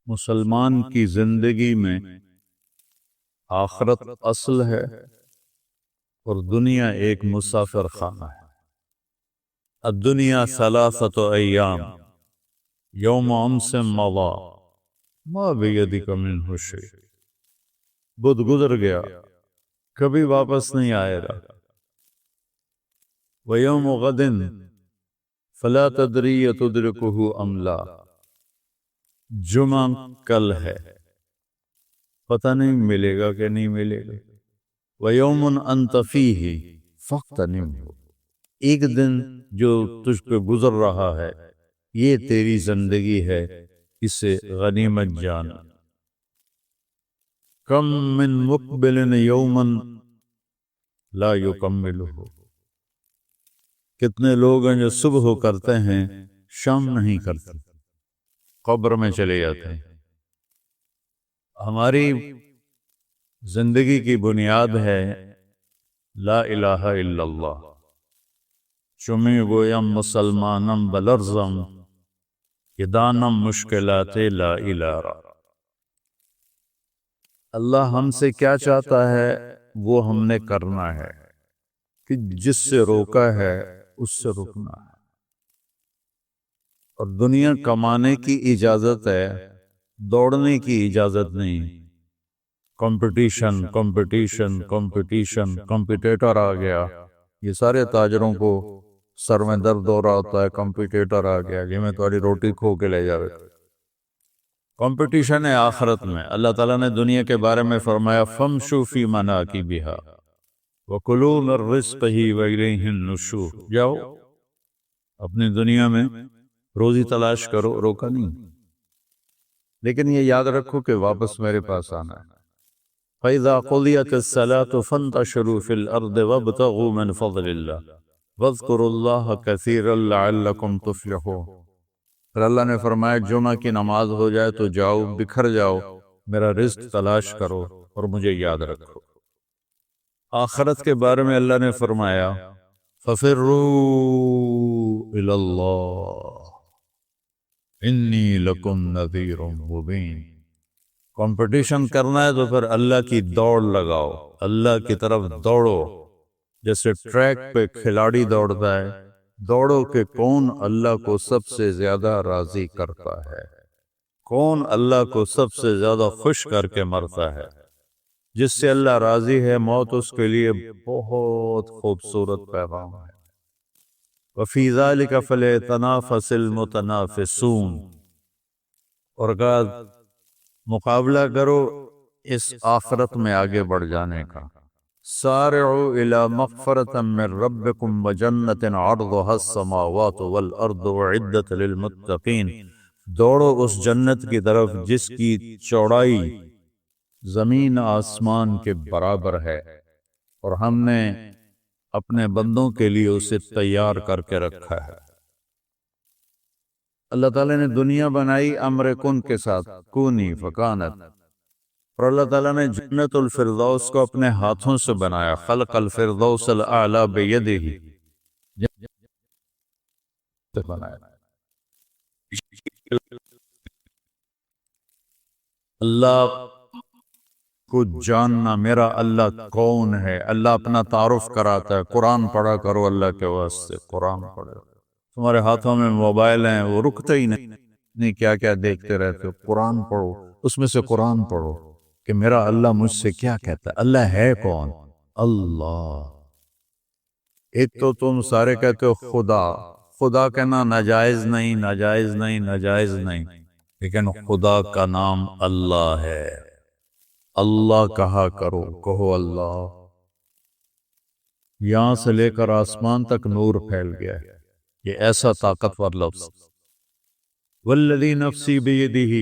مسلمان کی زندگی میں آخرت اصل ہے اور دنیا ایک مسافر خانہ ہے۔ الدنیا ثلاثۃ ایام یوم امس مضی ما بیدک منہ شیء، بدھ گزر گیا کبھی واپس نہیں آئے گا۔ ویوم غد فلا تدری تدرکہ ام لا، جمعہ کل ہے پتہ نہیں ملے گا کہ نہیں ملے گا۔ وَيَوْمٌ أَنْتَ فِيهِ فَاغْتَنِمْهُ، ایک دن جو تجھ پہ گزر رہا ہے یہ تیری زندگی ہے، اسے غنیمت جان۔ کم من مقبل یومن لا یکملہ، کتنے لوگ ہیں جو صبح کرتے ہیں شام نہیں کرتے، قبر میں چلے جاتے ہیں۔ ہماری زندگی کی بنیاد ہے لا الہ الا اللہ، چمی گویم مسلمانم بلرزم کہ دانم مشکلات لا الہ را۔ اللہ ہم سے کیا چاہتا ہے وہ ہم نے کرنا ہے، کہ جس سے روکا ہے اس سے رکنا ہے۔ اور دنیا کمانے کی اجازت ہے، دوڑنے کی اجازت نہیں۔ کمپٹیشن کمپٹیشن کمپٹیشن، کمپٹیٹر آ گیا، یہ سارے تاجروں کو سر میں درد ہو رہا ہوتا ہے، کمپٹیٹر آ گیا کہ میں تمہاری روٹی کھو کے لے جاوے۔ کمپٹیشن ہے آخرت میں۔ اللہ تعالیٰ نے دنیا کے بارے میں فرمایا فَامْشُوا فِي مَنَاكِبِهَا وَكُلُوا مِن رِّزْقِهِ وَإِلَيْهِ النُّشُورُ، جاؤ اپنی دنیا میں روزی تلاش کرو، روکا نہیں، لیکن یہ یاد رکھو کہ واپس میرے پاس آنا ہے۔ فَإِذَا قُضِيَتِ الصَّلَاةُ فَانتَشِرُوا فِي الْأَرْضِ وَابْتَغُوا مِن فَضْلِ اللَّهِ وَاذْكُرُوا اللَّهَ كَثِيرًا لَعَلَّكُمْ تُفْلِحُونَ۔ پھر اللہ نے فرمایا جمعہ کی نماز ہو جائے تو جاؤ، بکھر جاؤ، میرا رزق تلاش کرو اور مجھے یاد رکھو۔ آخرت کے بارے میں اللہ نے فرمایا فَفِرُّوا إِلَى اللَّهِ إِنِّي لَكُمْ نَذِيرٌ مُبِينٌ۔ کمپٹیشن کرنا ہے تو پھر اللہ کی دوڑ لگاؤ، اللہ کی طرف دوڑو، جیسے ٹریک پہ کھلاڑی دوڑتا ہے، دوڑو کہ کون اللہ کو سب سے زیادہ راضی کرتا ہے، کون اللہ کو سب سے زیادہ خوش کر کے مرتا ہے۔ جس سے اللہ راضی ہے موت اس کے لیے بہت خوبصورت پیغام ہے۔ وَفِي ذَلِكَ فَلْيَتَنَافَسِ الْمُتَنَافِسُونَ، اور کہا مقابلہ کرو اس آخرت میں آگے بڑھ جانے کا۔ سارعوا الى مغفرة من ربكم وجنة عرضها السماوات والارض اعدت للمتقین، دوڑو اس جنت کی طرف جس کی چوڑائی زمین آسمان کے برابر ہے، اور ہم نے اپنے بندوں کے لیے اسے تیار کر کے رکھا ہے۔ اللہ تعالیٰ نے دنیا بنائی امر کن کے ساتھ، کونی فکانت، اور اللہ تعالیٰ نے جنت الفردوس کو اپنے ہاتھوں سے بنایا، خلق الفردوس الاعلی بیدہ، بنایا۔ اللہ کو جاننا، میرا اللہ کون ہے، اللہ اپنا تعارف کراتا ہے۔ قرآن پڑھا کرو اللہ کے واسطے، قرآن پڑھو۔ تمہارے ہاتھوں میں موبائل ہیں، وہ رکتے ہی نہیں کیا کیا دیکھتے رہتے ہو۔ قرآن پڑھو، اس میں سے قرآن پڑھو کہ میرا اللہ مجھ سے کیا کہتا ہے، اللہ ہے کون؟ اللہ۔ ایک تو تم سارے کہتے ہو خدا، خدا کہنا ناجائز نہیں، ناجائز نہیں، ناجائز نہیں، لیکن خدا کا نام اللہ ہے۔ اللہ کہا کرو، کہو اللہ۔ یہاں سے لے کر آسمان تک نور پھیل گیا ہے، یہ ایسا طاقتور لفظ۔ والذی نفسی بیدہ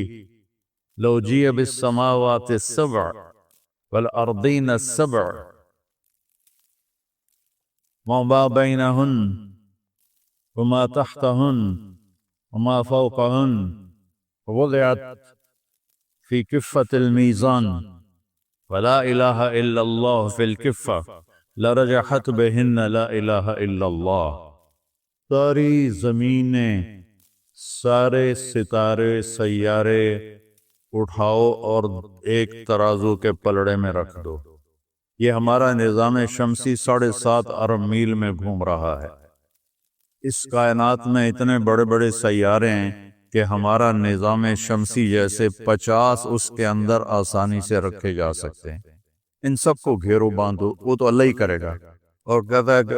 لو جیء بالسماوات السبع والارضین السبع وما بینہن وما تحتہن وما فوقہن ووضعت فی کفۃ المیزان ولا الہ الا اللہ فی الکفہ لرجحت بہن لا الہ الا اللہ۔ ساری زمینیں، سارے ستارے، سیارے، اٹھاؤ اور ایک ترازو کے پلڑے میں رکھ دو۔ یہ ہمارا نظام شمسی 7.5 ارب میل میں گھوم رہا ہے۔ اس کائنات میں اتنے بڑے بڑے سیارے ہیں کہ ہمارا نظام شمسی جیسے 50 اس کے اندر آسانی سے رکھے جا سکتے ہیں۔ ان سب کو گھیرو باندھو، وہ تو اللہ ہی کرے گا۔ اور کہتا ہے کہ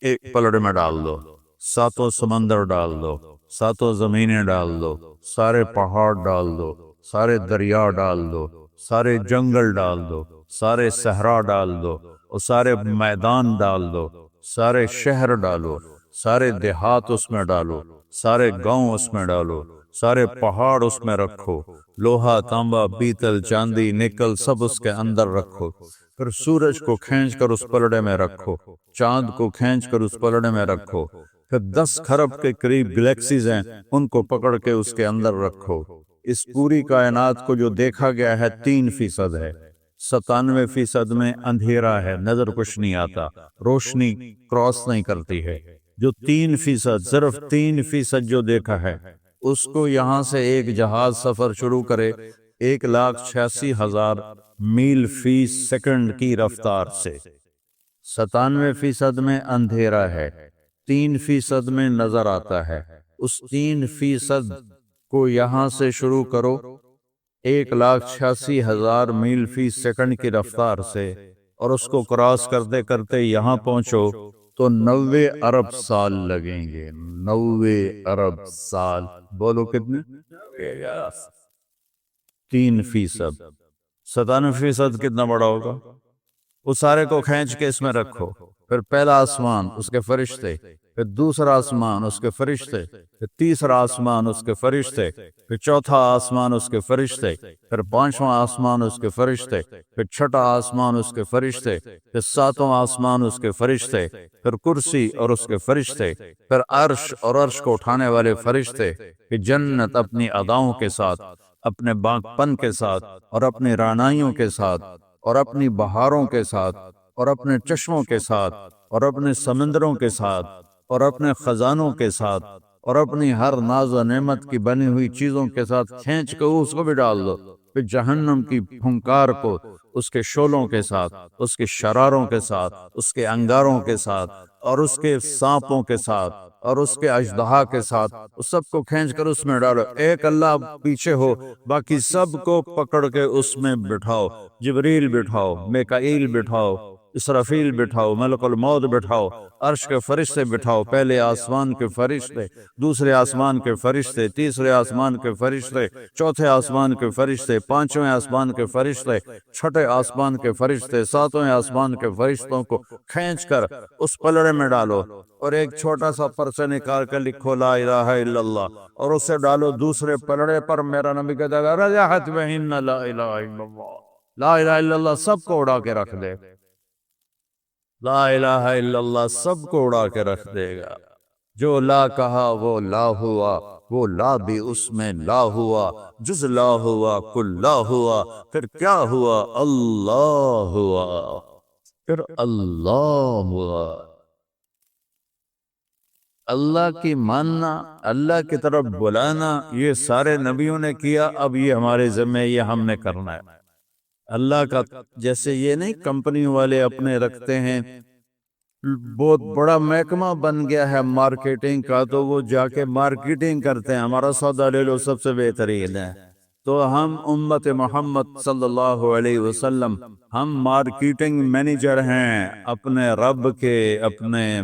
ایک پلڑے میں ڈال دو، 7 سمندر ڈال دو، 7 زمینیں ڈال دو، سارے پہاڑ ڈال دو، سارے دریا ڈال دو، سارے جنگل ڈال دو، سارے صحرا ڈال دو، اور سارے میدان ڈال دو، سارے شہر ڈالو، سارے دیہات اس میں ڈالو، سارے گاؤں اس میں ڈالو، سارے پہاڑ اس میں رکھو، لوہا تانبا پیتل چاندی نکل سب اس کے اندر رکھو، پھر سورج کو کھینچ کر اس پلڑے میں رکھو، چاند کو کھینچ کر اس پلڑے میں رکھو، پھر 10 کھرب کے قریب گلیکسیز ہیں، ان کو پکڑ کے اس کے اندر رکھو۔ اس پوری کائنات کو جو دیکھا گیا ہے 3% ہے، 97% میں اندھیرا ہے، نظر کچھ نہیں آتا، روشنی کراس نہیں کرتی ہے۔ جو 3%، صرف 3% جو دیکھا ہے، اس کو یہاں سے ایک جہاز سفر شروع کرے 1,86,000 میل فی سیکنڈ کی رفتار سے، 97% میں اندھیرا ہے، 3% میں نظر آتا ہے۔ اس 3% کو یہاں سے شروع کرو 1,86,000 میل فی سیکنڈ کی رفتار سے، اور اس کو کراس کرتے کرتے یہاں پہنچو تو 90 ارب سال لگیں گے۔ 90 ارب سال، بولو کتنے؟ 3%، 97% کتنا بڑا ہوگا؟ اس سارے کو کھینچ کے اس میں رکھو، پھر پہلا آسمان اس کے فرشتے، پھر دوسرا آسمان اس کے فرشتے، پھر تیسرا آسمان اس کے فرشتے، پھر چوتھا آسمان اس کے فرشتے، پھر 5واں آسمان اس کے فرشتے، پھر 6واں آسمان اس کے فرشتے، پھر 7واں آسمان اس کے فرشتے، پھر کرسی اور اس کے فرشتے، پھر عرش اور عرش کو اٹھانے والے فرشتے، پھر جنت اپنی اداؤں کے ساتھ، اپنے باغ پن کے ساتھ، اور اپنی رعنائیوں کے ساتھ، اور اپنی بہاروں کے ساتھ، اور اپنے چشموں کے ساتھ، اور اپنے سمندروں کے ساتھ، اور اپنے خزانوں کے ساتھ، اور اپنی ہر ناز و نعمت کی بنی ہوئی چیزوں کے ساتھ کھینچ کے اس کو بھی ڈال دو، پھر جہنم کی پھنکار کو اس کے شعلوں کے ساتھ، اس کے شراروں کے ساتھ، اس کے انگاروں کے ساتھ، اور اس کے سانپوں کے ساتھ، اور اس کے اژدہا کے ساتھ، اس سب کو کھینچ کر اس میں ڈالو۔ ایک اللہ پیچھے ہو، باقی سب کو پکڑ کے اس میں بٹھاؤ، جبریل بٹھاؤ، میکائیل بٹھاؤ، اسرافیل بٹھاؤ، ملک الموت بٹھاؤ، عرش کے فرشتے بٹھاؤ، پہلے آسمان کے فرشتے، دوسرے آسمان کے فرشتے، تیسرے آسمان کے فرشتے، چوتھے آسمان کے فرشتے، 5ویں آسمان کے فرشتے، 6ٹھے آسمان کے فرشتے، 7ویں آسمان کے فرشتوں کو کھینچ کر اس پلڑے میں ڈالو، اور ایک چھوٹا سا پرچہ نکال کر لکھو لا الہ الا اللہ، اور اسے ڈالو دوسرے پلڑے پر۔ میرا نبی کہتا ہے رجحت بہن لا الہ الا اللہ، لا الہ الا اللہ سب کو اڑا کے رکھ دے، لا الہ الا اللہ سب کو اڑا کے رکھ دے گا۔ جو لا کہا وہ لا ہوا، وہ لا بھی اس میں لا ہوا، جز لا ہوا کل لا ہوا، پھر کیا ہوا؟ اللہ ہوا، پھر اللہ ہوا۔ اللہ کی ماننا، اللہ کی طرف بلانا، یہ سارے نبیوں نے کیا، اب یہ ہمارے ذمہ، یہ ہم نے کرنا ہے۔ اللہ کا جیسے یہ نہیں کمپنی والے اپنے رکھتے ہیں، بہت بڑا محکمہ بن گیا ہے مارکیٹنگ کا، تو وہ جا کے مارکیٹنگ کرتے ہیں، ہمارا سودا لے لو سب سے بہترین ہے۔ تو ہم امت محمد صلی اللہ علیہ وسلم، ہم مارکیٹنگ مینیجر ہیں اپنے رب کے، اپنے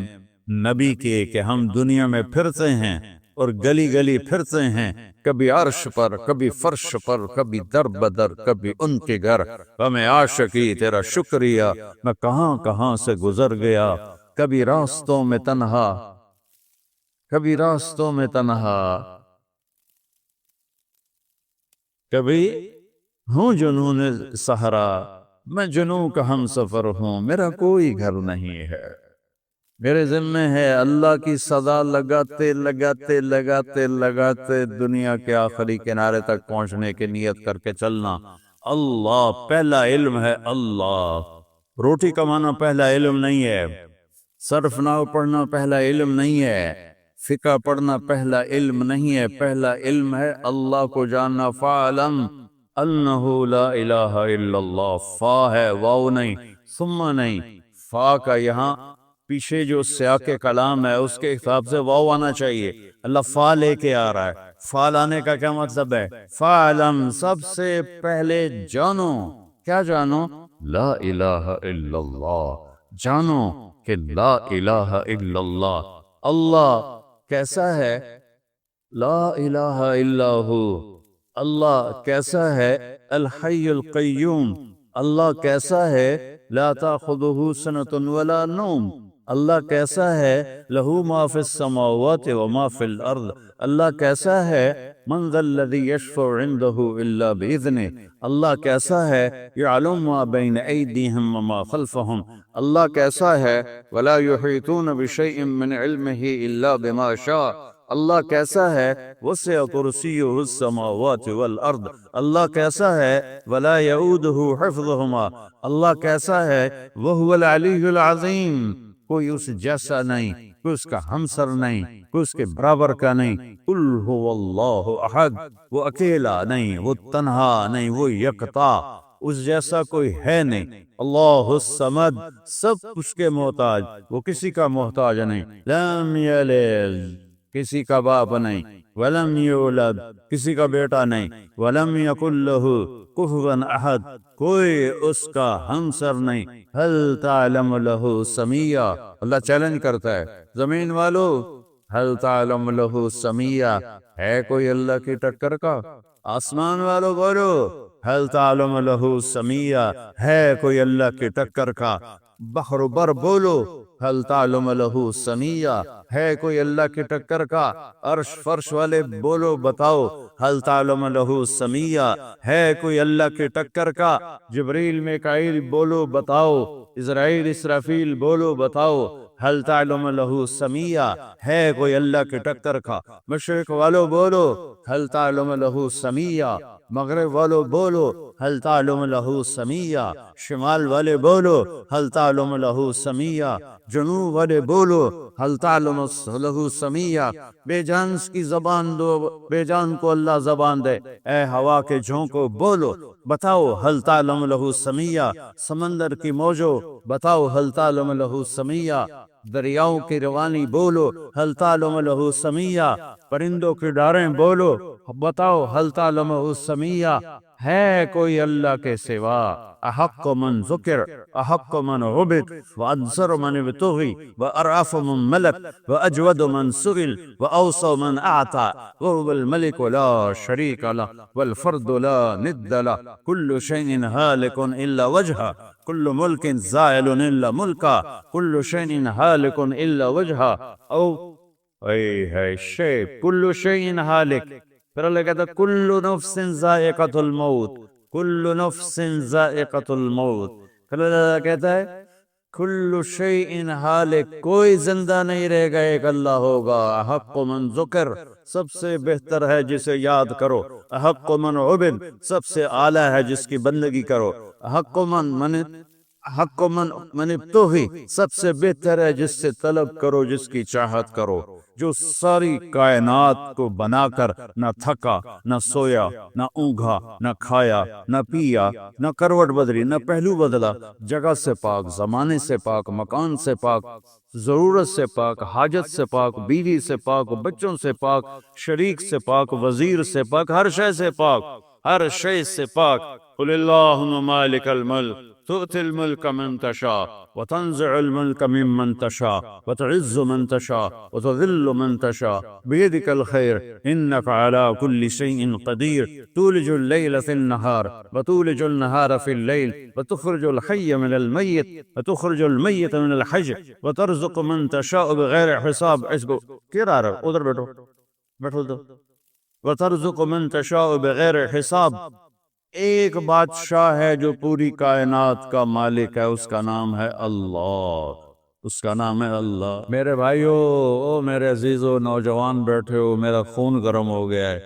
نبی کے، کہ ہم دنیا میں پھرتے ہیں اور گلی گلی پھرتے ہیں، کبھی عرش پر، کبھی فرش پر، کبھی در بدر، کبھی ان کے گھر، ہمیں عاشقی تیرا شکریہ، میں کہاں کہاں سے گزر گیا، کبھی راستوں میں تنہا، کبھی راستوں میں تنہا، کبھی ہوں جنون صحرا، میں جنوں کا ہم سفر ہوں، میرا کوئی گھر نہیں ہے، میرے ذمہ ہے اللہ کی صدا لگاتے لگاتے لگاتے لگاتے دنیا کے آخری کنارے تک پہنچنے کی نیت کر کے چلنا۔ اللہ پہلا علم ہے، اللہ روٹی کمانا پہلا علم نہیں ہے، صرف نحو پڑھنا پہلا علم نہیں ہے، فقہ پڑھنا پہلا علم نہیں ہے، پہلا علم ہے اللہ کو جاننا۔ فَاعْلَمْ انہو لا الہ الا اللہ، فا ہے، واو نہیں، ثم نہیں، فا کا یہاں پیچھے جو سیاق کلام ہے اس کے حساب سے واو آنا چاہیے، اللہ فا لے کے آ رہا ہے۔ فا لانے کا کیا مطلب ہے؟ فعلم، سب سے پہلے جانو، کیا جانو؟ لا الہ الا اللہ، جانو کہ لا الہ الا اللہ، اللہ کیسا ہے؟ لا الہ الا ہو، اللہ کیسا ہے؟ الحی القیوم، اللہ کیسا ہے؟ لا تاخذہ سنۃ ولا نوم، اللہ کیسا ہے؟ لہو ما فی السماوات وما فی الارض، اللہ کیسا ہے؟ من ذا الذی یشفع عندہ الا باذنہ، اللہ کیسا ہے؟ یعلم ما بین ایدیہم وما خلفہم، اللہ کیسا ہے؟ ولا یحیطون بشیء من علمہ الا بما شاء، اللہ کیسا ہے؟ وسع کرسیہ السماوات والارض، اللہ کیسا ہے؟ ولا یعودہ حفظہما، اللہ کیسا ہے؟ وہو العلی العظیم، کوئی اس جیسا نہیں، کوئی اس کا ہمسر نہیں، کوئی اس کے برابر کا نہیں۔ قل هو اللہ احد، وہ اکیلا نہیں، وہ تنہا نہیں، وہ یکتا، اس جیسا کوئی ہے نہیں۔ اللہ الصمد، سب کچھ کے محتاج، وہ کسی کا محتاج نہیں۔ لم یلد، کسی کا باپ نہیں، ولم یولد، کسی کا بیٹا نہیں، ولم یکن لہ کفوا احد، کوئی اس کا ہمسر نہیں۔ هل تعلم لہ سمیہ، اللہ چیلنج کرتا ہے زمین والو، هل تعلم لہ سمیہ، ہے کوئی اللہ کی ٹکر کا؟ آسمان والو بولو، هل تعلم لہ سمیہ، ہے کوئی اللہ کی ٹکر کا؟ بحر بر بولو، هل تعلم لہ سمیہ، ہے کوئی اللہ کی ٹکر کا؟ عرش فرش والے بولو، بتاؤ، هل تعلم لہ سمیہ، ہے کوئی اللہ کی ٹکر کا؟ جبریل میکائیل بولو، بتاؤ، اسرائیل اسرافیل بولو، بتاؤ، هل تعلم لہ سمیہ، ہے کوئی اللہ کی ٹکر کا؟ مشرق والو بولو، هل تعلم لہ سمیہ، مغرب والو بولو، هل تعلم لہ سمیہ، شمال والے بولو، هل تعلم لہ سمیہ، جنوب والے بولو، هل تعلم لہ سمیہ۔ بے جان کی زبان دو، بے جان کو اللہ زبان دے، اے ہوا کے جھونکو بولو، بتاؤ، هل تعلم لہ سمیہ۔ سمندر کی موجو بتاؤ، هل تعلم لہ سمیہ۔ دریاؤں کی روانی بولو، هل تعلم لہ سمیہ۔ پرندوں کی ڈاریں بولو، بتاؤ، هل تعلم لہ سمیہ۔ ہے کوئی اللہ کے سوا؟ احق من ذکر، احق من عبد، وانصر من ابتغی، وارعف من ملک، واجود من سئل، واوصى من اعطى، وهو الملك لا شريك له، والفرد لا ند له، كل شيء هالك الا وجهه، كل ملك زائل الا ملكه، كل شيء هالك الا وجهه، او اے ہے شے کل شیء ہالک۔ پھر اللہ کہتا ہے کل نفس ذائقۃ الموت، کل نفس ذائقۃ الموت۔ پھر اللہ کہتا ہے کل شیء ہالک، کوئی زندہ نہیں رہے گا، ایک اللہ ہوگا۔ احق من ذکر، سب سے بہتر ہے جسے یاد کرو۔ احق من عبد، سب سے اعلیٰ ہے جس کی بندگی کرو۔ احق من ابتغی، سب سے بہتر ہے جس سے طلب کرو، جس کی چاہت کرو، جو ساری کائنات کو بنا کر نہ تھکا، نہ سویا، نہ اونگھا، نہ کھایا، نہ پیا، نہ کروٹ بدلی، نہ پہلو بدلا، جگہ سے پاک، زمانے سے پاک، مکان سے پاک، ضرورت سے پاک، حاجت سے پاک، بیوی سے پاک، بچوں سے پاک، شریک سے پاک، وزیر سے پاک، ہر شے سے پاک، ہر شے سے پاک۔ قل اللہم مالک الملک تؤتی الملک من تشاء وتنزع الملک ممن تشاء وتعز من تشاء وتذل من تشاء بيدك الخير إنك على كل شيء قدير تولج الليل في النهار وتولج النهار في الليل وتخرج الحي من الميت وتخرج الميت من الحي وترزق من تشاء بغير حساب۔ اس کو کیا رہا ہے؟ ادھر بیٹھو، بیٹھو تو۔ وترزق من تشاء بغیر حساب۔ ایک بادشاہ ہے جو پوری کائنات کا مالک ہے، اس کا نام ہے اللہ، اس کا نام ہے اللہ۔ میرے بھائیو، او میرے عزیزو، نوجوان بیٹھے ہو، میرا خون گرم ہو گیا ہے،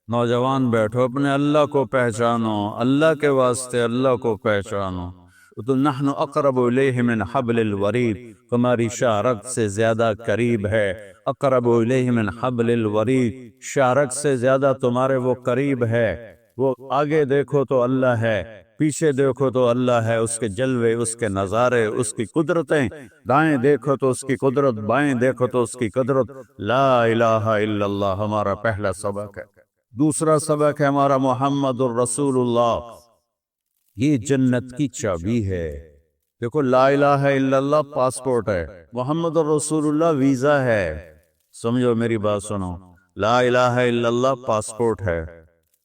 نوجوان بیٹھو، اپنے اللہ کو پہچانو، اللہ کے واسطے اللہ کو پہچانو۔ تو نحن اقرب الیہ من حبل الورید، تمہاری شارک سے زیادہ قریب ہے۔ اقرب الیہ من حبل الورید، شارک سے زیادہ تمہارے وہ قریب ہے۔ وہ آگے دیکھو تو اللہ ہے، پیچھے دیکھو تو اللہ ہے، اس کے جلوے، اس کے نظارے، اس کی قدرتیں، دائیں دیکھو تو اس کی قدرت، بائیں دیکھو تو اس کی قدرت۔ لا الہ الا اللہ ہمارا پہلا سبق ہے۔ دوسرا سبق ہے ہمارا محمد الرسول اللہ، یہ جنت کی چابی ہے۔ دیکھو لا الہ الا اللہ پاسپورٹ ہے، محمد الرسول اللہ ویزا ہے۔ سمجھو میری بات سنو، لا الہ الا اللہ پاسپورٹ ہے،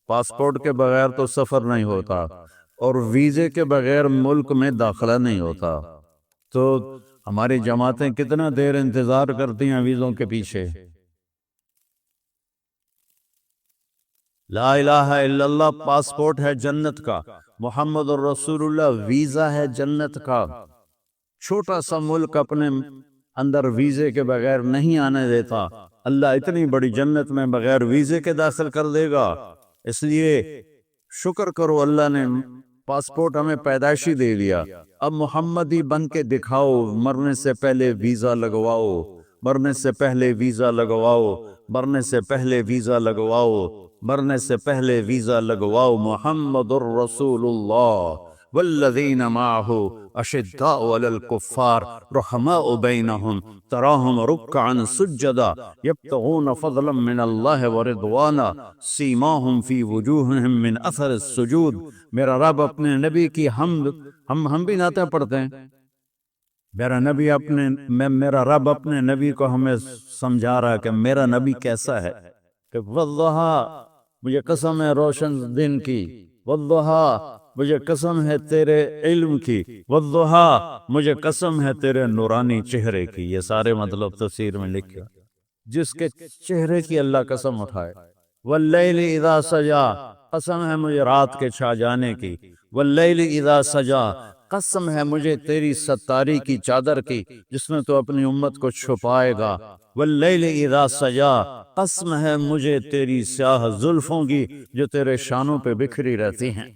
پاسپورٹ کے بغیر تو سفر نہیں ہوتا، اور ویزے کے بغیر ملک میں داخلہ نہیں ہوتا۔ تو ہماری جماعتیں کتنا دیر انتظار کرتی ہیں ویزوں کے پیچھے۔ لا الہ الا اللہ پاسپورٹ ہے جنت کا، محمد الرسول اللہ ویزا ہے جنت کا۔ چھوٹا سا ملک اپنے اندر ویزے کے بغیر نہیں آنے دیتا، اللہ اتنی بڑی جنت میں بغیر ویزے کے داخل کر دے گا۔ اس لیے شکر کرو اللہ نے پاسپورٹ ہمیں پیدائشی دے دیا، اب محمدی بن کے دکھاؤ، مرنے سے پہلے ویزا لگواؤ، مرنے سے پہلے ویزا لگواؤ، مرنے سے پہلے ویزا لگواؤ، مرنے سے پہلے ویزا لگواؤ۔ محمد الرسول اللہ والذین معہ اشداء علی الکفار رحماء بینہم تراہم رکعا سجدا یبتغون فضلا من اللہ ورضوانا سیماہم فی وجوہہم من اثر السجود۔ میرا رب اپنے نبی کی ہم بھی نعتیں پڑھتے ہیں، میرا رب اپنے نبی کو ہمیں سمجھا رہا ہے کہ میرا نبی کیسا ہے، کہ والضحیٰ مجھے قسم ہے روشن دن کی، والضحیٰ مجھے قسم ہے تیرے علم کی، والضحیٰ مجھے قسم ہے تیرے نورانی چہرے کی۔ یہ سارے مطلب تفسیر میں لکھے، جس کے چہرے کی اللہ قسم اٹھائے۔ واللیل اذا سجا قسم ہے مجھے رات کے چھا جانے کی، واللیل اذا سجا قسم ہے مجھے تیری ستاری کی چادر کی جس میں تو اپنی امت کو چھپائے گا، واللیل اذا سجا قسم ہے مجھے تیری سیاہ زلفوں کی جو تیرے شانوں پہ بکھری رہتی ہیں۔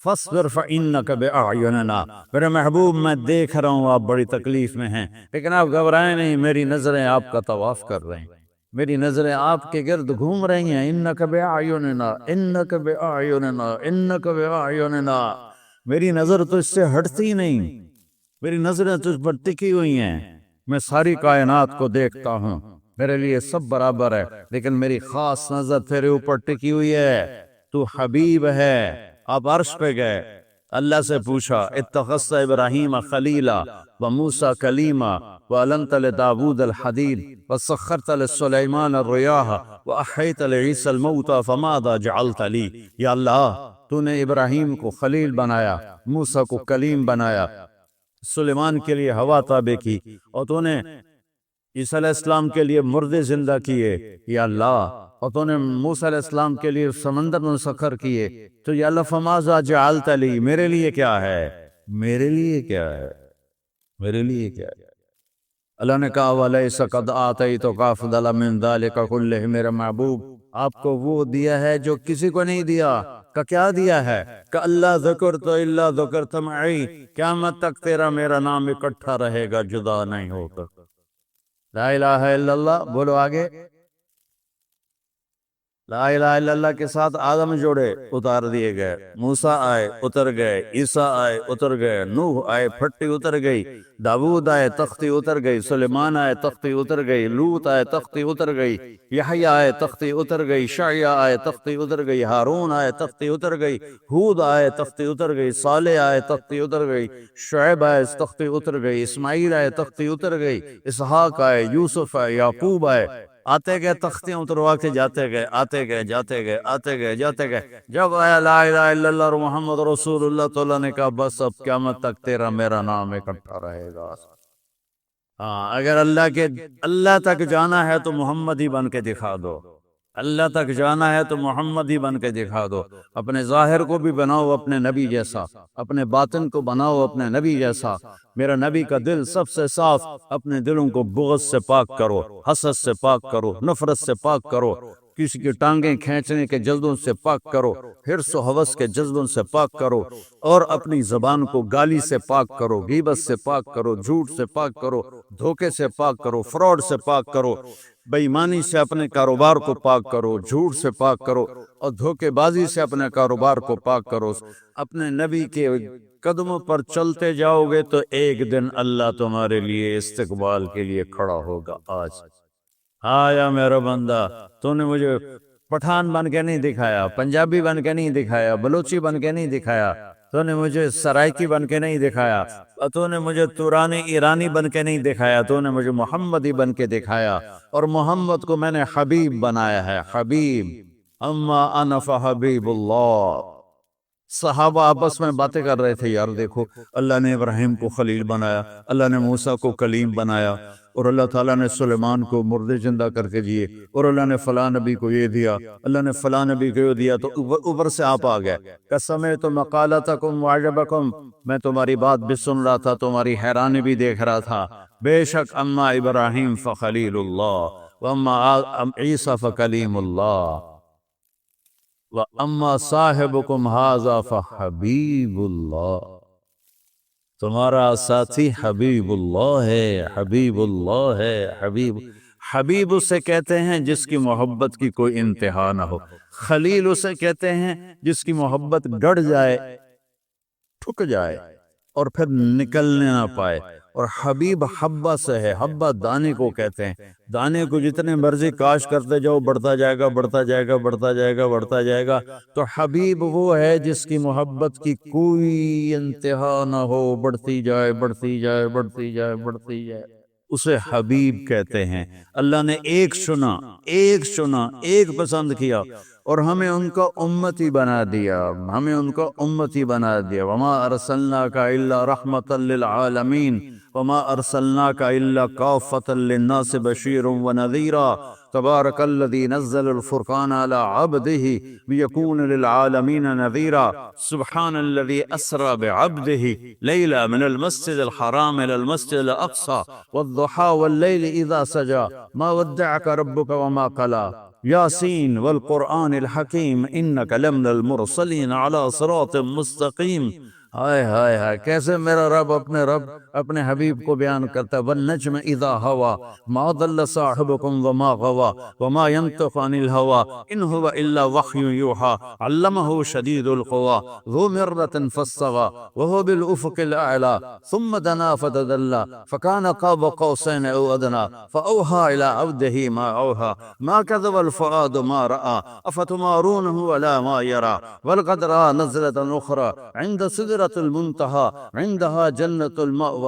فاصبر فإنک بأعیننا، میرے محبوب میں دیکھ رہا ہوں آپ بڑی تکلیف میں ہیں، لیکن آپ گھبرائیں نہیں، میری نظریں آپ کا طواف کر رہی ہیں، میری نظریں آپ کے گرد گھوم رہی ہیں۔ انک بأعیننا انک بأعیننا انک بأعیننا، میری نظر تو اس سے ہٹتی نہیں، میری نظریں تجھ پر ٹکی ہوئی ہیں، میں ساری کائنات کو دیکھتا ہوں، میرے لیے سب برابر ہے، لیکن میری خاص نظر تیرے اوپر ٹکی ہوئی ہے، تو حبیب ہے۔ آپ عرش پہ گئے، اللہ سے پوچھا اتخذت ابراہیم خلیلا وموسیٰ کلیما وَأَلَنْتَ لِدَاوُودَ الْحَدِيدَ وَسَخَّرْتَ لِسُلَيْمَانَ الرِّيَاحَ وَأَحْيَيْتَ لِعِيسَى الْمَوْتَى فَمَاذَا جَعَلْتَ لِي۔ یا اللہ تو نے ابراہیم کو خلیل بنایا، موسیٰ کو کلیم بنایا، سلیمان کے لیے ہوا تابع کی، اور تو نے عیسیٰ علیہ السلام کے لیے مردے زندہ کیے، یا اللہ، اور تو نے موسیٰ علیہ السلام کے لیے سمندر مسخر کیے، تو یا اللہ فماذا جعلت لی، میرے لیے کیا ہے، میرے لیے کیا ہے، میرے لیے کیا ہے۔ اللہ نے کہا وَلَيْسَ قَدْ آتَيْتُكَ أَفْضَلَ مِنْ ذَلِكَ كُلِّهِ، میرا محبوب آپ کو وہ دیا ہے جو کسی کو نہیں دیا۔ کہ کیا دیا ہے؟ کہ اللہ ذکرت الا ذکرت معی، قیامت تک تیرا میرا نام اکٹھا رہے گا، جدا نہیں ہوگا۔ لا الہ الا اللہ بولو آگے۔ لا الہ الا اللہ کے ساتھ آدم جوڑے، اتار دیے گئے، موسیٰ آئے اتر گئے، عیسیٰ آئے اتر گئے، نوح آئے پھٹی اتر گئی، داود آئے تختی اتر گئی، سلیمان آئے تختی اتر گئی، لوط آئے تختی اتر گئی، یحییٰ آئے تختی اتر گئی، شعیہ آئے تختی اتر گئی، ہارون آئے تختی اتر گئی، ہود آئے تختی اتر گئی، صالح آئے تختی اتر گئی، شعیب آئے تختی اتر گئی، اسماعیل آئے تختی اتر گئی، اسحاق آئے، یوسف آئے، یعقوب آئے، آتے گئے تختیاں اتروا کے جاتے گئے، آتے گئے جاتے گئے، آتے گئے جاتے گئے۔ جب آیا لا الہ الا اللہ اور محمد رسول اللہ، تو اللہ نے کہا بس اب قیامت تک تیرا میرا نام اکٹھا رہے گا۔ ہاں، اگر اللہ تک جانا ہے تو محمد ہی بن کے دکھا دو، اللہ تک جانا ہے تو محمد ہی بن کے دکھا دو۔ اپنے ظاہر کو بھی بناؤ اپنے نبی جیسا، اپنے باطن کو بناؤ اپنے نبی جیسا۔ میرا نبی کا دل سب سے صاف، اپنے دلوں کو بغض سے پاک کرو، حسد سے پاک کرو، نفرت سے پاک کرو، کسی کی ٹانگیں کھینچنے کے جذبوں سے پاک کرو، حرص و حوث کے جذبوں سے پاک کرو، اور اپنی زبان کو گالی سے پاک کرو، غیبت سے پاک کرو، جھوٹ سے پاک کرو، دھوکے سے پاک کرو، فراڈ سے پاک کرو، بے ایمانی سے اپنے کاروبار کو پاک کرو، جھوٹ سے پاک کرو، اور دھوکے بازی سے اپنے کاروبار کو پاک کرو۔ اپنے نبی کے قدموں پر چلتے جاؤ گے تو ایک دن اللہ تمہارے لیے استقبال کے لیے کھڑا ہوگا۔ آج آیا میرا بندہ، تو نے مجھے پٹھان بن کے نہیں دکھایا، پنجابی بن کے نہیں دکھایا، بلوچی بن کے نہیں دکھایا، تو نے مجھے سرائکی بن کے نہیں دکھایا، تو نے مجھے تورانی ایرانی بن کے نہیں دکھایا، تو نے مجھے محمدی بن کے دکھایا، اور محمد کو میں نے حبیب بنایا ہے، حبیب۔ اما انا فحبیب اللہ۔ صحابہ آپس میں باتیں کر رہے تھے، یار دیکھو اللہ نے ابراہیم کو خلیل بنایا، اللہ نے موسیٰ کو کلیم بنایا، اور اللہ تعالیٰ نے سلیمان کو مردے زندہ کر کے دیے، اور اللہ نے فلاں نبی کو یہ دیا، اللہ نے فلاں نبی کو یہ دیا، تو اوپر سے آپ آ گئے کہ سمعت مقالتکم وعجبکم، میں تمہاری بات بھی سن رہا تھا، تمہاری حیرانی بھی دیکھ رہا تھا۔ بے شک اما ابراہیم فخلیل اللہ واما عیسیٰ فکلیم اللہ وَأَمَّا صَاحِبُكُمْ هَذَا فَحَبِيبُ اللہ۔ تمہارا ساتھی حبیب اللہ ہے، حبیب اللہ ہے، حبیب اسے کہتے ہیں جس کی محبت کی کوئی انتہا نہ ہو، خلیل اسے کہتے ہیں جس کی محبت گڑ جائے، ٹھک جائے، اور پھر نکلنے نہ پائے، اور حبیب حبہ سے ہے، حبہ دانے کو کہتے ہیں، دانے کو جتنے مرضی کاش کرتے جاؤ بڑھتا جائے گا، بڑھتا جائے گا، بڑھتا جائے گا، بڑھتا جائے گا۔ تو حبیب وہ ہے جس کی محبت کی کوئی انتہا نہ ہو، بڑھتی جائے، بڑھتی جائے، بڑھتی جائے، بڑھتی جائے، اسے حبیب کہتے ہیں۔ اللہ نے ایک چنا، ایک پسند کیا، اور ہمیں ان کا امتی بنا دیا، ہمیں ان کا امتی بنا دیا۔ وما ارسلناک الا رحمتا للعالمین وما ارسلناک الا کافۃ للناس بشیرا ونذیرا تبارک الذی نزل الفرقان علی عبدہ لیکون للعالمین نذیرا سبحان الذی اسری بعبدہ لیلا من المسجد الحرام الى المسجد الاقصى والضحى واللیل اذا سجى ما ودعک ربک وما قلی یاسین والقرآن الحکیم انک لمن المرسلین علی صراط مستقیم۔ ہائے ہائے ہائے، کیسے میرا رب اپنے حبیب کو بیان کرتا ہے، والنجم اذا ہوا ما ضل صاحبکم وما غوا وما ينطق عن الهوى ان هو الا وحی یوحى علمہ شدید القوى ذو مرۃ فاستوى وهو بالافق الاعلى ثم دنا فتدلى فكان قاب قوسین او ادنى فاوحى الى عبده ما اوحى ما كذب الفؤاد ما رأى افتمارونه على ما يرى ولقد رأى نزلة اخرى عند سدرة المنتهى عندها جنة المأوى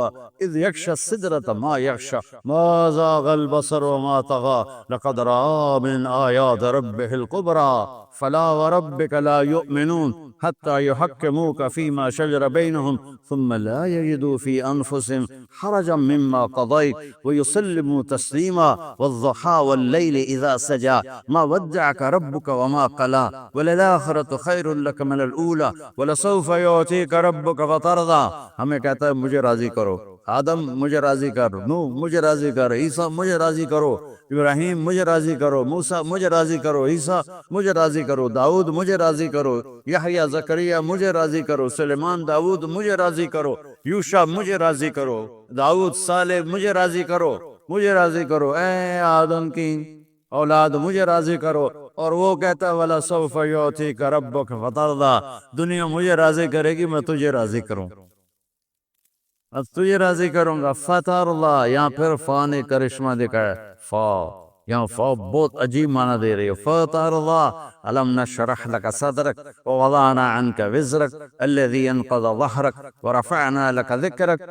اذ يغشى السدرة ما يغشى ما زاغ البصر وما طغى لقد رأى من آيات ربه الكبرى فلا وربك لا يؤمنون حتى يحكموك فيما شجر بينهم ثم لا يجدوا في أنفسهم حرجا مما قضيت ويسلموا تسليما والضحى والليل إذا سجى ما ودعك ربك وما قلى وللآخرة خير لك من الأولى ولسوف يعطيك ربك فترضى۔ ہمیں کہتا ہے مجھے راضی کرو، آدم مجھے راضی کر، نوح مجھے راضی کر، عیسیٰ مجھے راضی کرو، ابراہیم مجھے راضی کرو، موسیٰ مجھے راضی کرو، عیسیٰ مجھے راضی کرو، داؤد مجھے راضی کرو، یحییٰ زکریا مجھے راضی کرو، سلیمان داؤد مجھے راضی کرو، یوشع مجھے راضی کرو، داؤد صالح مجھے راضی کرو، مجھے راضی کرو، اے آدم کی اولاد مجھے راضی کرو۔ اور وہ کہتا ہے وَلَسَوْفَ يُعْطِيكَ رَبُّكَ فَتَرْضَىٰ، دنیا مجھے راضی کرے گی، میں تجھے راضی کروں، اب تجھے راضی کروں گا۔ فترضیٰ، یہاں پھر فا نے کرشمہ دکھایا، فا یہاں فا بہت عجیب معنی دے رہی ہے۔ فترضیٰ ألم نشرح لك صدرك ووضعنا عنك وزرك الذي ينقض ظهرك ورفعنا لك ذكرك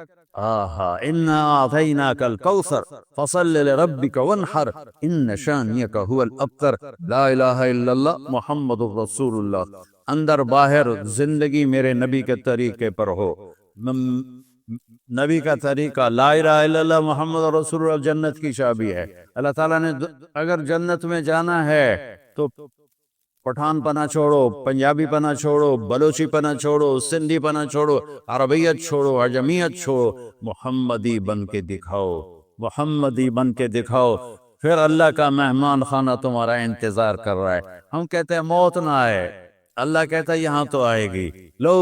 إنا أعطيناك الكوثر فصل لربك وانحر إن شانئك هو الأبتر۔ لا الہ الا اللہ محمد رسول اللہ۔ اندر باہر زندگی میرے نبی کے طریقے پر ہو، نبی کا طریقہ لا الہ الا اللہ محمد رسول اللہ جنت کی چابی ہے۔ اللہ تعالیٰ نے اگر جنت میں جانا ہے تو پٹھان پنا چھوڑو، پنجابی پنا چھوڑو، بلوچی پنا چھوڑو، سندھی پنا چھوڑو، عربیت چھوڑو، عجمیت چھوڑو، محمدی بن کے دکھاؤ، محمدی بن کے دکھاؤ۔ پھر اللہ کا مہمان خانہ تمہارا انتظار کر رہا ہے. ہم کہتے ہیں موت نہ آئے، اللہ کہتا ہے یہاں تو آئے گی. لو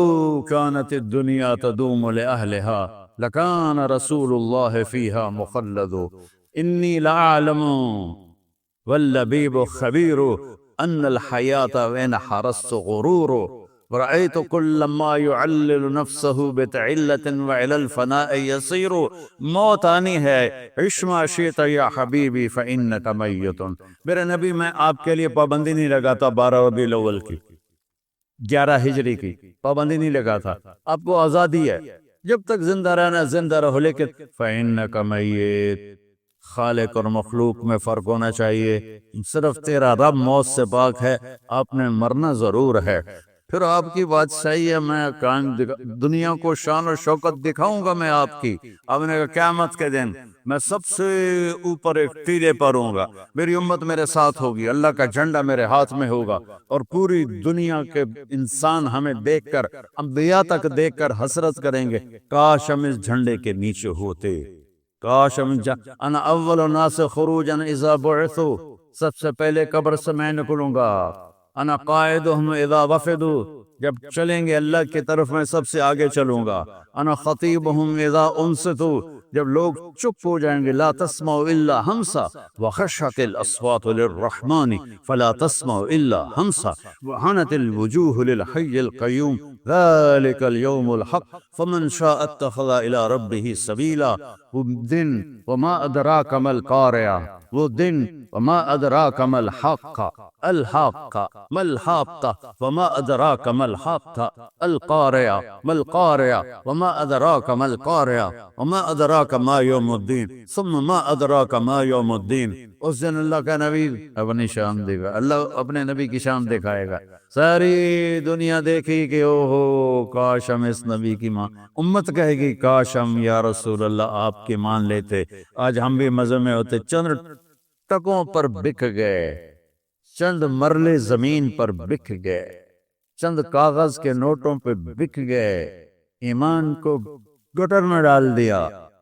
كانت الدنيا تدوم لأهلها لكان رسول الله فيها مخلد. إني لأعلم واللبيب خبير أن الحياة وإن حرصت غرور. ورأيت كل ما يعلل نفسه بتعلة وإلى الفناء يصير. موت آنی ہے، عش ما شئت یا حبیبی فإنک میت. میرے نبی میں آپ کے لیے پابندی نہیں لگاتا 12 ربیع الاول کی، 11 ہجری کی پابندی نہیں لگاتا. آپ کو آزادی ہے، جب تک زندہ رہنا زندہ رہو، لیکن فإنک میت. خالق اور مخلوق میں فرق ہونا چاہیے. صرف تیرا رب موت سے پاک ہے، آپ نے مرنا ضرور ہے. پھر آپ کی بات صحیح ہے، میں دنیا کو شان و شوکت دکھاؤں گا میں آپ کی. آپ نے کہا قیامت کے دن میں سب سے اوپر ایک ٹیلے پر ہوں گا، میری امت میرے ساتھ ہوگی، اللہ کا جھنڈا میرے ہاتھ میں ہوگا، اور پوری دنیا کے انسان ہمیں دیکھ کر، انبیاء تک دیکھ کر حسرت کریں گے کاش ہم اس جھنڈے کے نیچے ہوتے. کاش ہم انا اول الناس خروجا اذا بعثوا. سب سے پہلے قبر سے میں نکلوں گا. انا قائدهم اذا وفدوا. جب چلیں گے اللہ کی طرف میں سب سے آگے چلوں گا. انا خطیبهم اذا انصتوا. جب لوگ چپ ہو جائیں گے لا تسمعوا الا همسا وخشعت الاصوات للرحمن فلا تسمعوا الا همسا وعنت الوجوه للحي القيوم ذلك اليوم الحق فمن شاء اتخذ الى ربه سبيلا. وہ دن وما ادراک ما القارعہ، وہ دن وما ادراک ما الحاقہ، الحاقہ ما الحاقہ وما ادراک ما الحاقہ، القارعہ ما القارعہ وما ادراک ما القارعہ وما ادراک ما یوم الدین ثم ما ادراک ما یوم الدین. اس دن اللہ کا نبی اپنی شان دے گا، اللہ اپنے نبی کی شان دکھائے گا. ساری دنیا دیکھی کہ او ہو کاش ہم اس نبی کی امت کہے گی کاش ہم یا رسول اللہ آپ کی مان لیتے، آج ہم بھی مزے میں ہوتے. چند ٹکوں پر بک گئے، چند مرلے زمین پر بک گئے، چند کاغذ کے نوٹوں پہ بک گئے، ایمان کو گٹر میں ڈال دیا،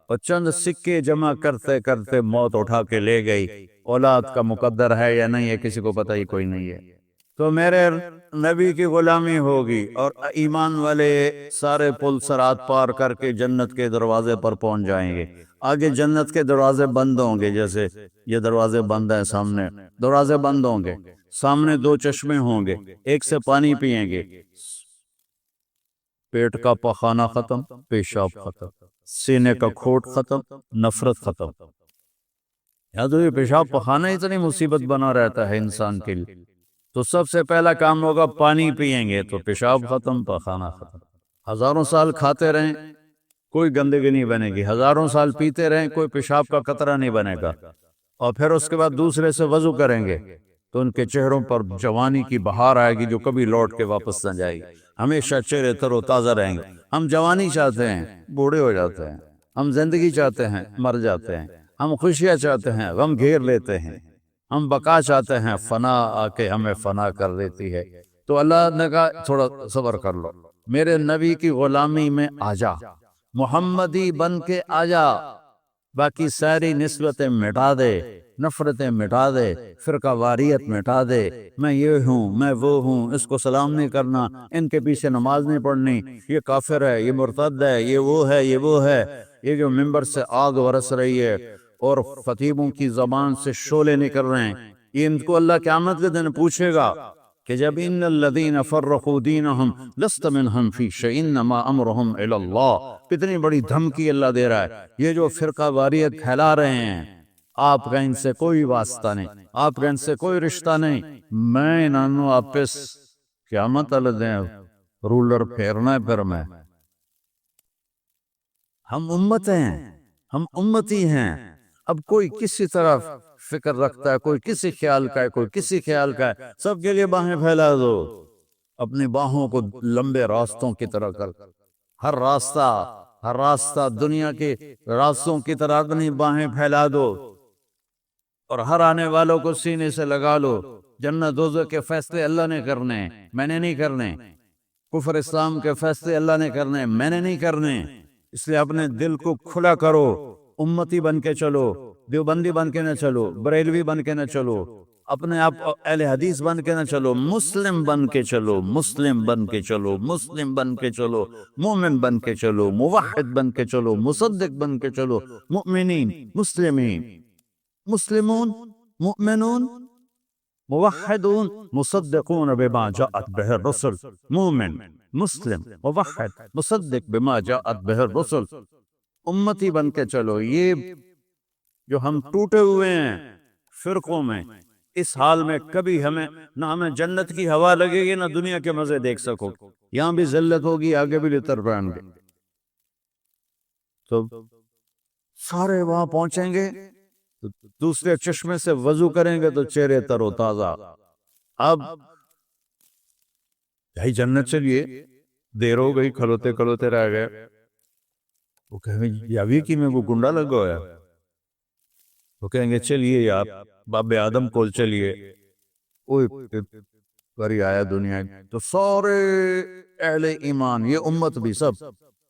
اور چند سکے جمع کرتے کرتے موت اٹھا کے لے گئی. اولاد کا مقدر ہے یا نہیں ہے کسی کو پتہ ہی کوئی نہیں ہے. تو میرے نبی کی غلامی ہوگی، اور ایمان والے سارے پل صراط پار کر کے جنت کے دروازے پر پہنچ جائیں گے. آگے جنت کے دروازے بند ہوں گے، جیسے یہ دروازے بند ہیں، سامنے دروازے بند ہوں گے، سامنے 2 چشمے ہوں گے، ایک سے پانی پئیں گے. پیٹ کا پخانہ ختم، پیشاب ختم، سینے کا کھوٹ ختم، نفرت ختم. یا تو یہ پیشاب پخانہ اتنی مصیبت بنا رہتا ہے انسان کے لیے. تو سب سے پہلا کام ہوگا پانی پئیں گے تو پیشاب ختم، پخانہ ختم. ہزاروں سال کھاتے رہیں کوئی گندگی نہیں بنے گی، ہزاروں سال پیتے رہیں کوئی پیشاب کا قطرہ نہیں بنے گا. اور پھر اس کے بعد دوسرے سے وضو کریں گے تو ان کے چہروں پر جوانی کی بہار آئے گی جو کبھی لوٹ کے واپس نہ جائے گی. ہمیشہ چہرے تر و تازہ رہیں گے. ہم جوانی چاہتے ہیں، بوڑھے ہو جاتے ہیں. ہم زندگی چاہتے ہیں، مر جاتے ہیں. ہم خوشیاں چاہتے ہیں، غم گھیر لیتے ہیں. ہم بقا چاہتے ہیں، فنا آ کے ہمیں فنا کر دیتی ہے. تو اللہ نے کہا تھوڑا صبر کر لو، میرے نبی کی غلامی میں آ جا، محمدی بن کے آ جا. باقی ساری نسبتیں مٹا دے، نفرتیں مٹا دے، فرقہ واریت مٹا دے. میں یہ ہوں، میں وہ ہوں، اس کو سلام نہیں کرنا، ان کے پیچھے نماز نہیں پڑھنی، یہ کافر ہے، یہ مرتد ہے، یہ وہ ہے، یہ وہ ہے. یہ جو ممبر سے آگ برس رہی ہے اور خطیبوں کی زبان سے شعلے نکل رہے ہیں، یہ ان کو اللہ قیامت کے دن پوچھے گا کہ جب ان الذین فرقوا دینہم لست منہم فی شیء انما امرہم الی اللہ. کتنی بڑی دھمکی اللہ دے رہا ہے. یہ جو فرقہ واریت پھیلا رہے ہیں، آپ کا ان سے کوئی واسطہ نہیں، آپ کا ان سے کوئی رشتہ نہیں. میں انہوں آپس قیامت اللہ دیں رولر پھیرنا ہے. پھر میں ہم امت ہیں، ہم امتی ہیں. اب کوئی کسی طرف فکر رکھتا ہے، کوئی کسی خیال کا ہے، کوئی کسی خیال کا ہے. سب کے لیے باہیں پھیلا دو، اپنی باہوں کو لمبے راستوں کی طرح کر. ہر راستہ دنیا کے راستوں کی طرح اپنی باہیں پھیلا دو، اور ہر آنے والوں کو سینے سے لگا لو. جنت دوزخ کے فیصلے اللہ نے کرنے، میں نے نہیں کرنے. کفر اسلام کے فیصلے اللہ نے کرنے، میں نے نہیں کرنے. اس لیے اپنے دل کو کھلا کرو، امتی بن کے چلو. دیوبندی بن کے نہ چلو، بریلوی بن کے نہ چلو، اپنے آپ اہل حدیث بن کے نہ چلو، مسلم بن کے چلو، مسلم بن کے چلو، مسلم بن کے چلو، مومن بن کے چلو، موحد بن کے چلو، مصدق بن کے چلو، مؤمنین، مسلمین، مسلمون، مؤمنون، موحدون، مصدقون بما جاءت به الرسل، مومن، مسلم، موحد، مصدق بما جاءت به الرسل، امتی بن کے چلو۔ یہ جو ہم ٹوٹے ہوئے ہیں فرقوں میں، اس حال میں کبھی نہ ہمیں جنت کی ہوا لگے گی، نہ دنیا کے مزے دیکھ سکو، یہاں بھی ذلت ہوگی، آگے بھی لتر پائیں گے۔ تو سارے وہاں پہنچیں گے، دوسرے چشمے سے وضو کریں گے تو چہرے تر و تازہ۔ اب بھائی جنت چلیے، دیر ہو گئی، کھلوتے کھلوتے رہ گئے۔ وہ کہیں گے یاوی کی میں وہ گنڈا لگا ہے، وہ کہیں گے چلیے یار باب آدم کول چلیے، بری آیا دنیا۔ تو سارے اہل ایمان، یہ امت بھی سب،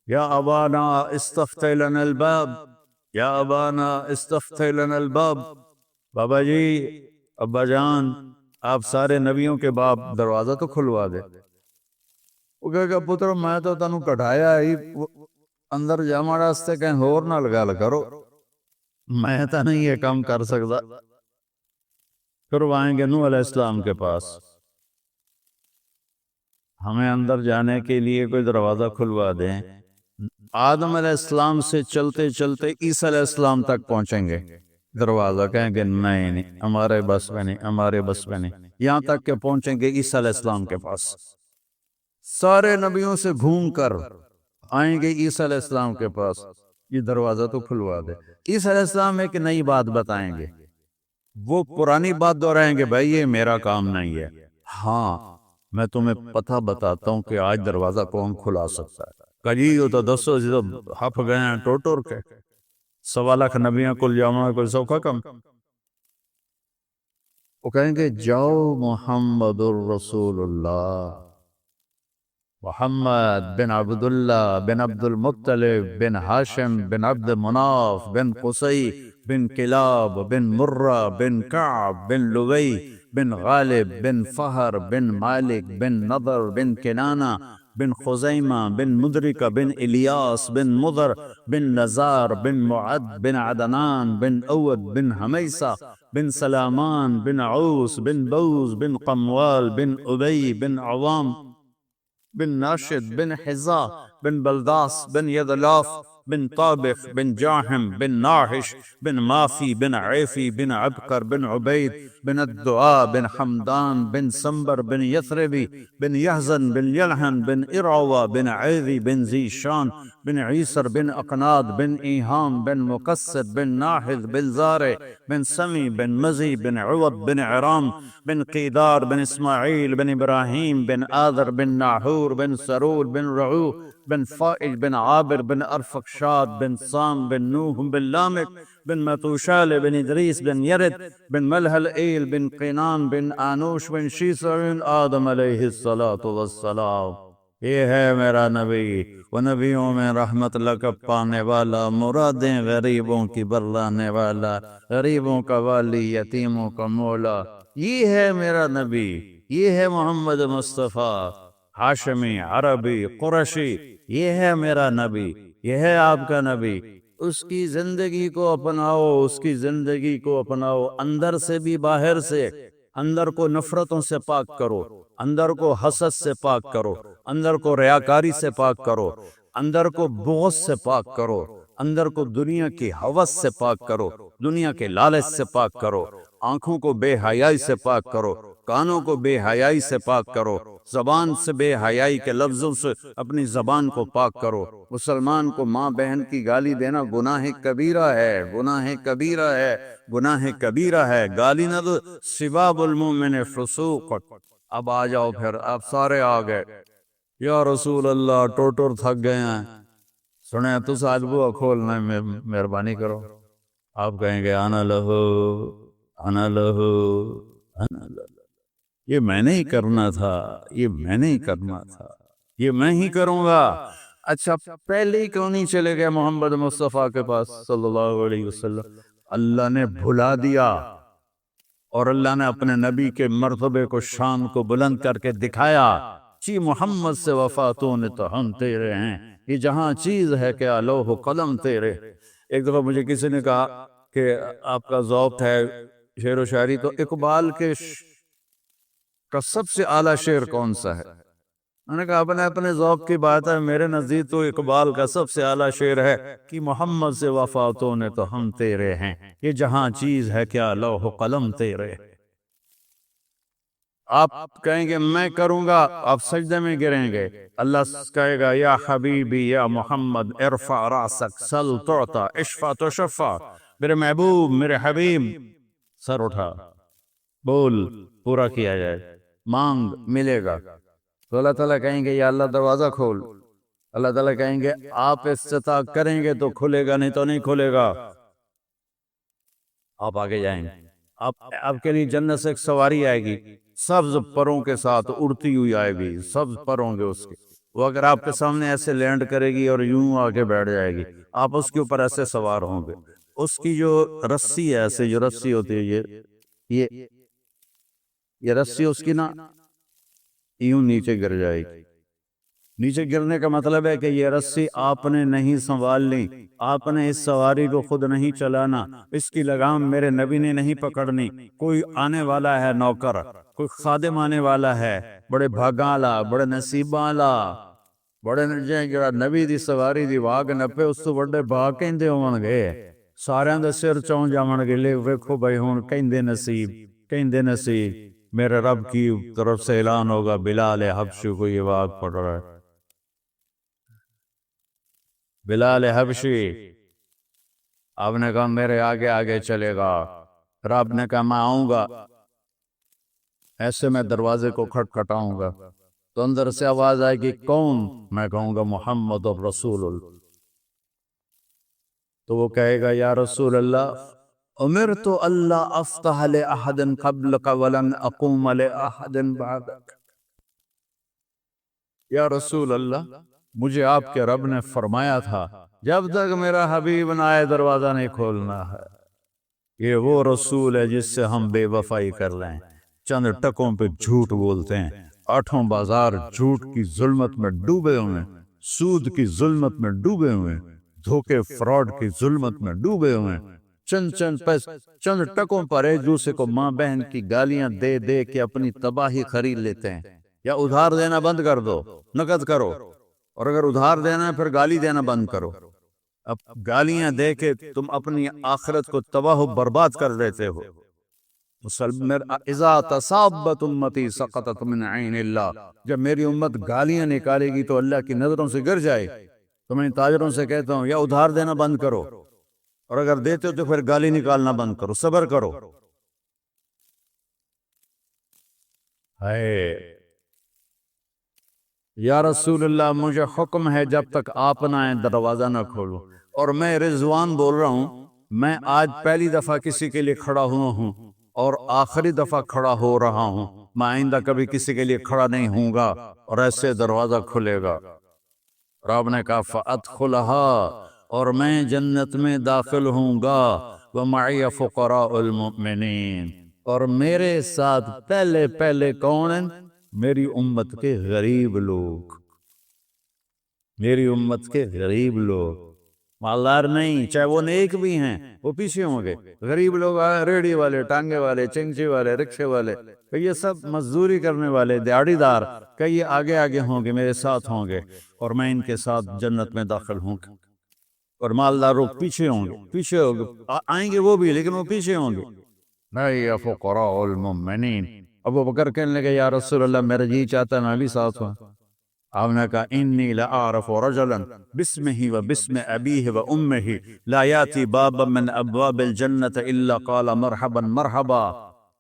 یا ابانا استفتح لنا الباب، یا ابانا استفتح لنا الباب، بابا جی، ابا جان، آپ سارے نبیوں کے باپ، دروازہ تو کھلوا دے۔ وہ کہے گا پتر میں تو تنوں کٹھایا ہی، اندر جاما راستے کہیں اور نہ لگا کرو، میں تو نہیں یہ کام کر سکتا۔ پھر وہ آئیں گے نوح علیہ السلام کے پاس، ہمیں اندر جانے کے لیے کوئی دروازہ کھلوا دیں۔ آدم علیہ السلام سے چلتے چلتے عیسیٰ علیہ السلام تک پہنچیں گے، دروازہ کہیں گے نہیں ہمارے بس میں نہیں، ہمارے بس میں نہیں، یہاں تک کہ پہنچیں گے عیسیٰ علیہ السلام کے پاس۔ سارے نبیوں سے گھوم کر آئیں گے عیسیٰ علیہ السلام کے پاس، یہ دروازہ تو کھلوا دے۔ عیسیٰ علیہ السلام ایک نئی بات بتائیں گے، وہ پرانی بات دہرائیں گے، بھائی یہ میرا کام نہیں ہے، ہاں میں تمہیں پتہ بتاتا ہوں کہ آج دروازہ کون کھلا سکتا ہے۔ کجی ہو تو دسو جی، تو ہپ گئے ہیں ٹوٹور کے، 1.25 لاکھ نبیاں کل جاؤں کوئی سوکھا کم۔ وہ کہیں گے جاؤ محمد الرسول اللہ، محمد بن عبداللہ بن عبد المطلب بن ہاشم بن عبد مناف بن قصی بن کلاب بن مرہ بن کعب بن لوی بن غالب بن فہر بن مالک بن نضر بن کنانہ بن خزیمہ بن مدرکہ بن الیاس بن مضر بن نزار بن معد بن عدنان بن اود بن حمیسہ بن سلامان بن عوس بن بوز بن قموال بن ابی بن عوام بن ناشد بن حزا بن بلداس بن یدلاف بن طابخ بن جاحم بن ناحش بن مافی بن عیفی بن عبقر بن عبید بن الدعاء بن حمدان بن سنبر بن یثربی بن یحزن بن یلحن بن ارعوہ بن عیذی بن زیشان بن عیسر بن اقناد بن ایہام بن مقصد بن ناحذ بن زارع بن سمی بن مزی بن عوض بن عرام بن قیدار بن اسماعیل بن ابراہیم بن آذر بن ناحور بن سرول بن رعو بن فائج بن عابر بن ارفقشاد بن سام بن نوح بن لامک بن متوشال بن ادریس بن یرد بن ملحل ایل بن قینان بن آنوش بن شیسع بن آدم علیہ السلام۔ یہ ہے میرا نبی، وہ نبیوں میں رحمت لقب پانے والا، مرادیں غریبوں کی برلانے والا، غریبوں کا والی، یتیموں کا مولا، یہ ہے میرا نبی، یہ ہے محمد مصطفیٰ، ہاشمی، عربی، قرشی، یہ ہے میرا نبی، یہ ہے آپ کا نبی۔ اس کی زندگی کو اپناؤ، اس کی زندگی کو اپناؤ، اندر سے بھی باہر سے، اندر کو نفرتوں سے پاک کرو، اندر کو حسد سے پاک کرو، اندر کو ریاکاری سے پاک کرو، اندر کو بغض سے پاک کرو، اندر کو دنیا کی ہوس سے پاک کرو، دنیا کے لالچ سے پاک کرو، آنکھوں کو بے حیائی سے پاک کرو، کانوں کو بے حیائی سے پاک کرو، زبان سے بے حیائی کے لفظوں سے اپنی زبان کو پاک کرو۔ مسلمان کو ماں بہن کی گالی دینا گناہ کبیرہ ہے، گناہ کبیرہ ہے، گناہ کبیرہ ہے، گالی نہ دو، سباب المؤمن فسوق۔ اب آ جاؤ، پھر آپ سارے آ گئے، یا رسول اللہ ٹوٹر تھک گئے ہیں، سنیں تو آج بوا کھولنا ہے، مہربانی کرو۔ آپ کہیں گے انا لہو، انا لہو، انا لہو، یہ میں نے ہی کرنا تھا، یہ میں نے ہی کرنا تھا، یہ میں ہی کروں گا۔ اچھا پہلے ہی کیوں نہیں چلے گئے محمد مصطفیٰ کے پاس صلی اللہ علیہ وسلم؟ اللہ نے بھلا دیا اور اللہ نے اپنے نبی کے مرتبے کو شان کو بلند کر کے دکھایا، چی محمد سے وفاتوں نے تو ہم تیرے ہیں، یہ جہاں چیز ہے کہ لوح و قلم تیرے۔ ایک دفعہ مجھے کسی نے کہا کہ آپ کا ذوق ہے شعر و شاعری، تو اقبال کا سب سے اعلیٰ شعر کون سا ہے؟ میں نے کہا اپنے اپنے ذوق کی بات ہے، میرے نزدیک تو اقبال کا سب سے اعلیٰ شعر ہے کہ محمد سے وفاتوں نے تو ہم تیرے ہیں، یہ جہاں چیز ہے کیا لوح و قلم تیرے۔ آپ کہیں گے میں کروں گا، آپ سجدے میں گریں گے، اللہ کہے گا یا حبیبی یا محمد ارفع راسک سل تعطا اشفع تشفع، میرے محبوب میرے حبیب سر اٹھا، بول پورا کیا جائے، مانگ ملے گا۔ تو اللہ تعالیٰ کہیں گے یا اللہ دروازہ کھول، اللہ تعالیٰ کہیں گے آپ استطاع کریں گے تو کھلے گا، نہیں تو نہیں کھلے گا۔ آپ آگے جائیں گے، آپ کے لیے جنت سے ایک سواری آئے گی، سبز پروں کے ساتھ اڑتی ہوئی آئے گی، سبز پر ہوں گے اس کے، وہ اگر آپ کے سامنے ایسے لینڈ کرے گی اور یوں آگے بیٹھ جائے گی، آپ اس کے اوپر ایسے سوار ہوں گے، اس کی جو رسی ہے، ایسے جو رسی ہوتی ہے، یہ رسی اس کی نا یوں نیچے گر جائے گی۔ نیچے گرنے کا مطلب ہے کہ یہ رسی آپ نے نہیں سنبھال لی، آپ نے اس سواری کو خود نہیں چلانا، اس کی لگام میرے نبی نے نہیں پکڑنی، کوئی آنے والا ہے نوکر، کوئی خادم آنے والا ہے، بڑے بھاگالا بڑے نصیبالا بڑے جڑا نبی دی سواری دی واگ نپے، اس تو بڑے بھاگ کہندے ہون گے، ساریاں دے سر چون جاون گے، لے ویکھو بھائی ہون کہندے نصیب میرے رب کی طرف سے اعلان ہوگا بلال حبشی کو یہ واگ پڑ رہا ہے، بلال حبشی۔ آپ نے کہا میرے آگے آگے چلے گا، رب نے کہا میں آؤں گا، ایسے میں دروازے کو کھٹکھٹاؤں گا تو اندر سے آواز آئے گی کون؟ میں کہوں گا محمد رسول اللہ، تو وہ کہے گا یا رسول اللہ امرت اللہ افتح لأحد قبلک ولن اقوم لأحد بعدک، یا رسول اللہ مجھے آپ کے رب نے فرمایا تھا جب تک میرا حبیب نہ آئے دروازہ نہیں کھولنا ہے۔ یہ وہ رسول ہے جس سے ہم بے وفائی کر لیں، چند ٹکوں پہ جھوٹ بولتے ہیں، آٹھوں بازار جھوٹ کی ظلمت میں ڈوبے ہوئے، سود کی ظلمت میں ڈوبے ہوئے، دھوکے فراڈ کی ظلمت میں ڈوبے ہوئے، چند ٹکوں پر ایک دوسرے کو ماں بہن کی گالیاں دے دے کے اپنی تباہی خرید لیتے ہیں۔ یا ادھار دینا بند کر دو، نقد کرو، اور اگر ادھار دینا ہے پھر گالی دینا بند کرو۔ اب گالیاں دے کے تم اپنی آخرت کو تباہ و برباد کر دیتے ہو۔ اذا تصابت امتی سقطت من عین اللہ، جب میری امت گالیاں نکالے گی تو اللہ کی نظروں سے گر جائے۔ تو میں تاجروں سے کہتا ہوں یا ادھار دینا بند کرو، اور اگر دیتے ہو تو پھر گالی نکالنا بند کرو، صبر کرو۔ یا رسول اللہ مجھے حکم ہے جب تک آپ نہ آئیں دروازہ نہ کھولو، اور میں رضوان بول رہا ہوں، میں آج پہلی دفعہ کسی کے لیے کھڑا ہوا ہوں اور آخری دفعہ کھڑا ہو رہا ہوں، میں آئندہ کبھی کسی کے لیے کھڑا نہیں ہوں گا، اور ایسے دروازہ کھلے گا۔ رب نے کہا فَأَدْخُلَهَا، اور میں جنت میں داخل ہوں گا، وَمَعِيَ فُقَرَاءُ الْمُؤْمِنِينَ، اور میرے ساتھ پہلے کون ہیں؟ میری امت کے غریب لوگ، میری امت کے غریب لوگ، مالدار نہیں، چاہے وہ نیک بھی ہیں وہ پیچھے ہوں گے۔ غریب لوگ ریڑھی والے، ٹانگے والے، چنگچی والے، رکشے والے، یہ سب مزدوری کرنے والے، دیہڑی دار، کہ یہ آگے آگے ہوں گے، میرے ساتھ ہوں گے، اور میں ان کے ساتھ جنت میں داخل ہوں گا، اور مالدار لوگ پیچھے ہوں گے، آئیں گے وہ بھی لیکن وہ پیچھے ہوں گے۔ نہیں فقراء المؤمنین۔ ابو بکر کہنے لگے یا رسول اللہ میرا جی چاہتا میں بھی ساتھ ہوں۔ آپ نے کہا انی لأعرف رجلا باسمه وباسم ابیہ وامہ لا یاتی بابا من ابواب الجنة الا قال مرحبا مرحبا،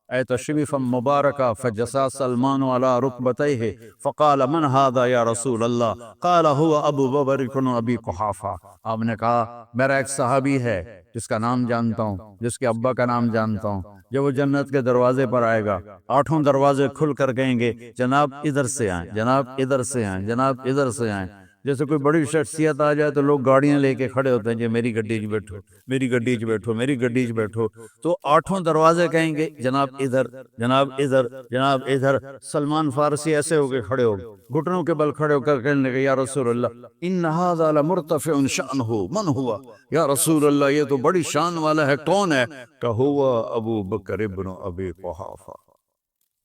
اے تشریفا مبارکا، فجسا سلمان على رکبتیہ فقال من هذا یا رسول اللہ، قال هو ابو بکر بن ابی قحافہ۔ آپ نے کہا میرا ایک صحابی ہے جس کا نام جانتا ہوں، جس کے ابا کا نام جانتا ہوں، جب وہ جنت کے دروازے پر آئے گا، آٹھوں دروازے کھل کر کہیں گے جناب ادھر سے آئیں، جناب ادھر سے آئیں، جناب ادھر سے آئیں، جیسے کوئی بڑی شخصیت آ جائے تو لوگ گاڑیاں لے کے کھڑے ہوتے ہیں، جی میری گڈی 'چ بیٹھو، میری گڈی 'چ بیٹھو، میری گڈی 'چ بیٹھو، تو آٹھوں دروازے کہیں گے جناب ادھر، جناب ادھر، جناب ادھر۔ سلمان فارسی ایسے ہو کے کھڑے ہو، گھٹنوں کے بل کھڑے ہو کر کہنے لگے یا رسول اللہ ان ھذا لمرتفع شأنہ من ہوا، یا رسول اللہ یہ تو بڑی شان والا ہے، کون ہے؟ کہ ہوا ابو بکر ابن ابی قحافہ،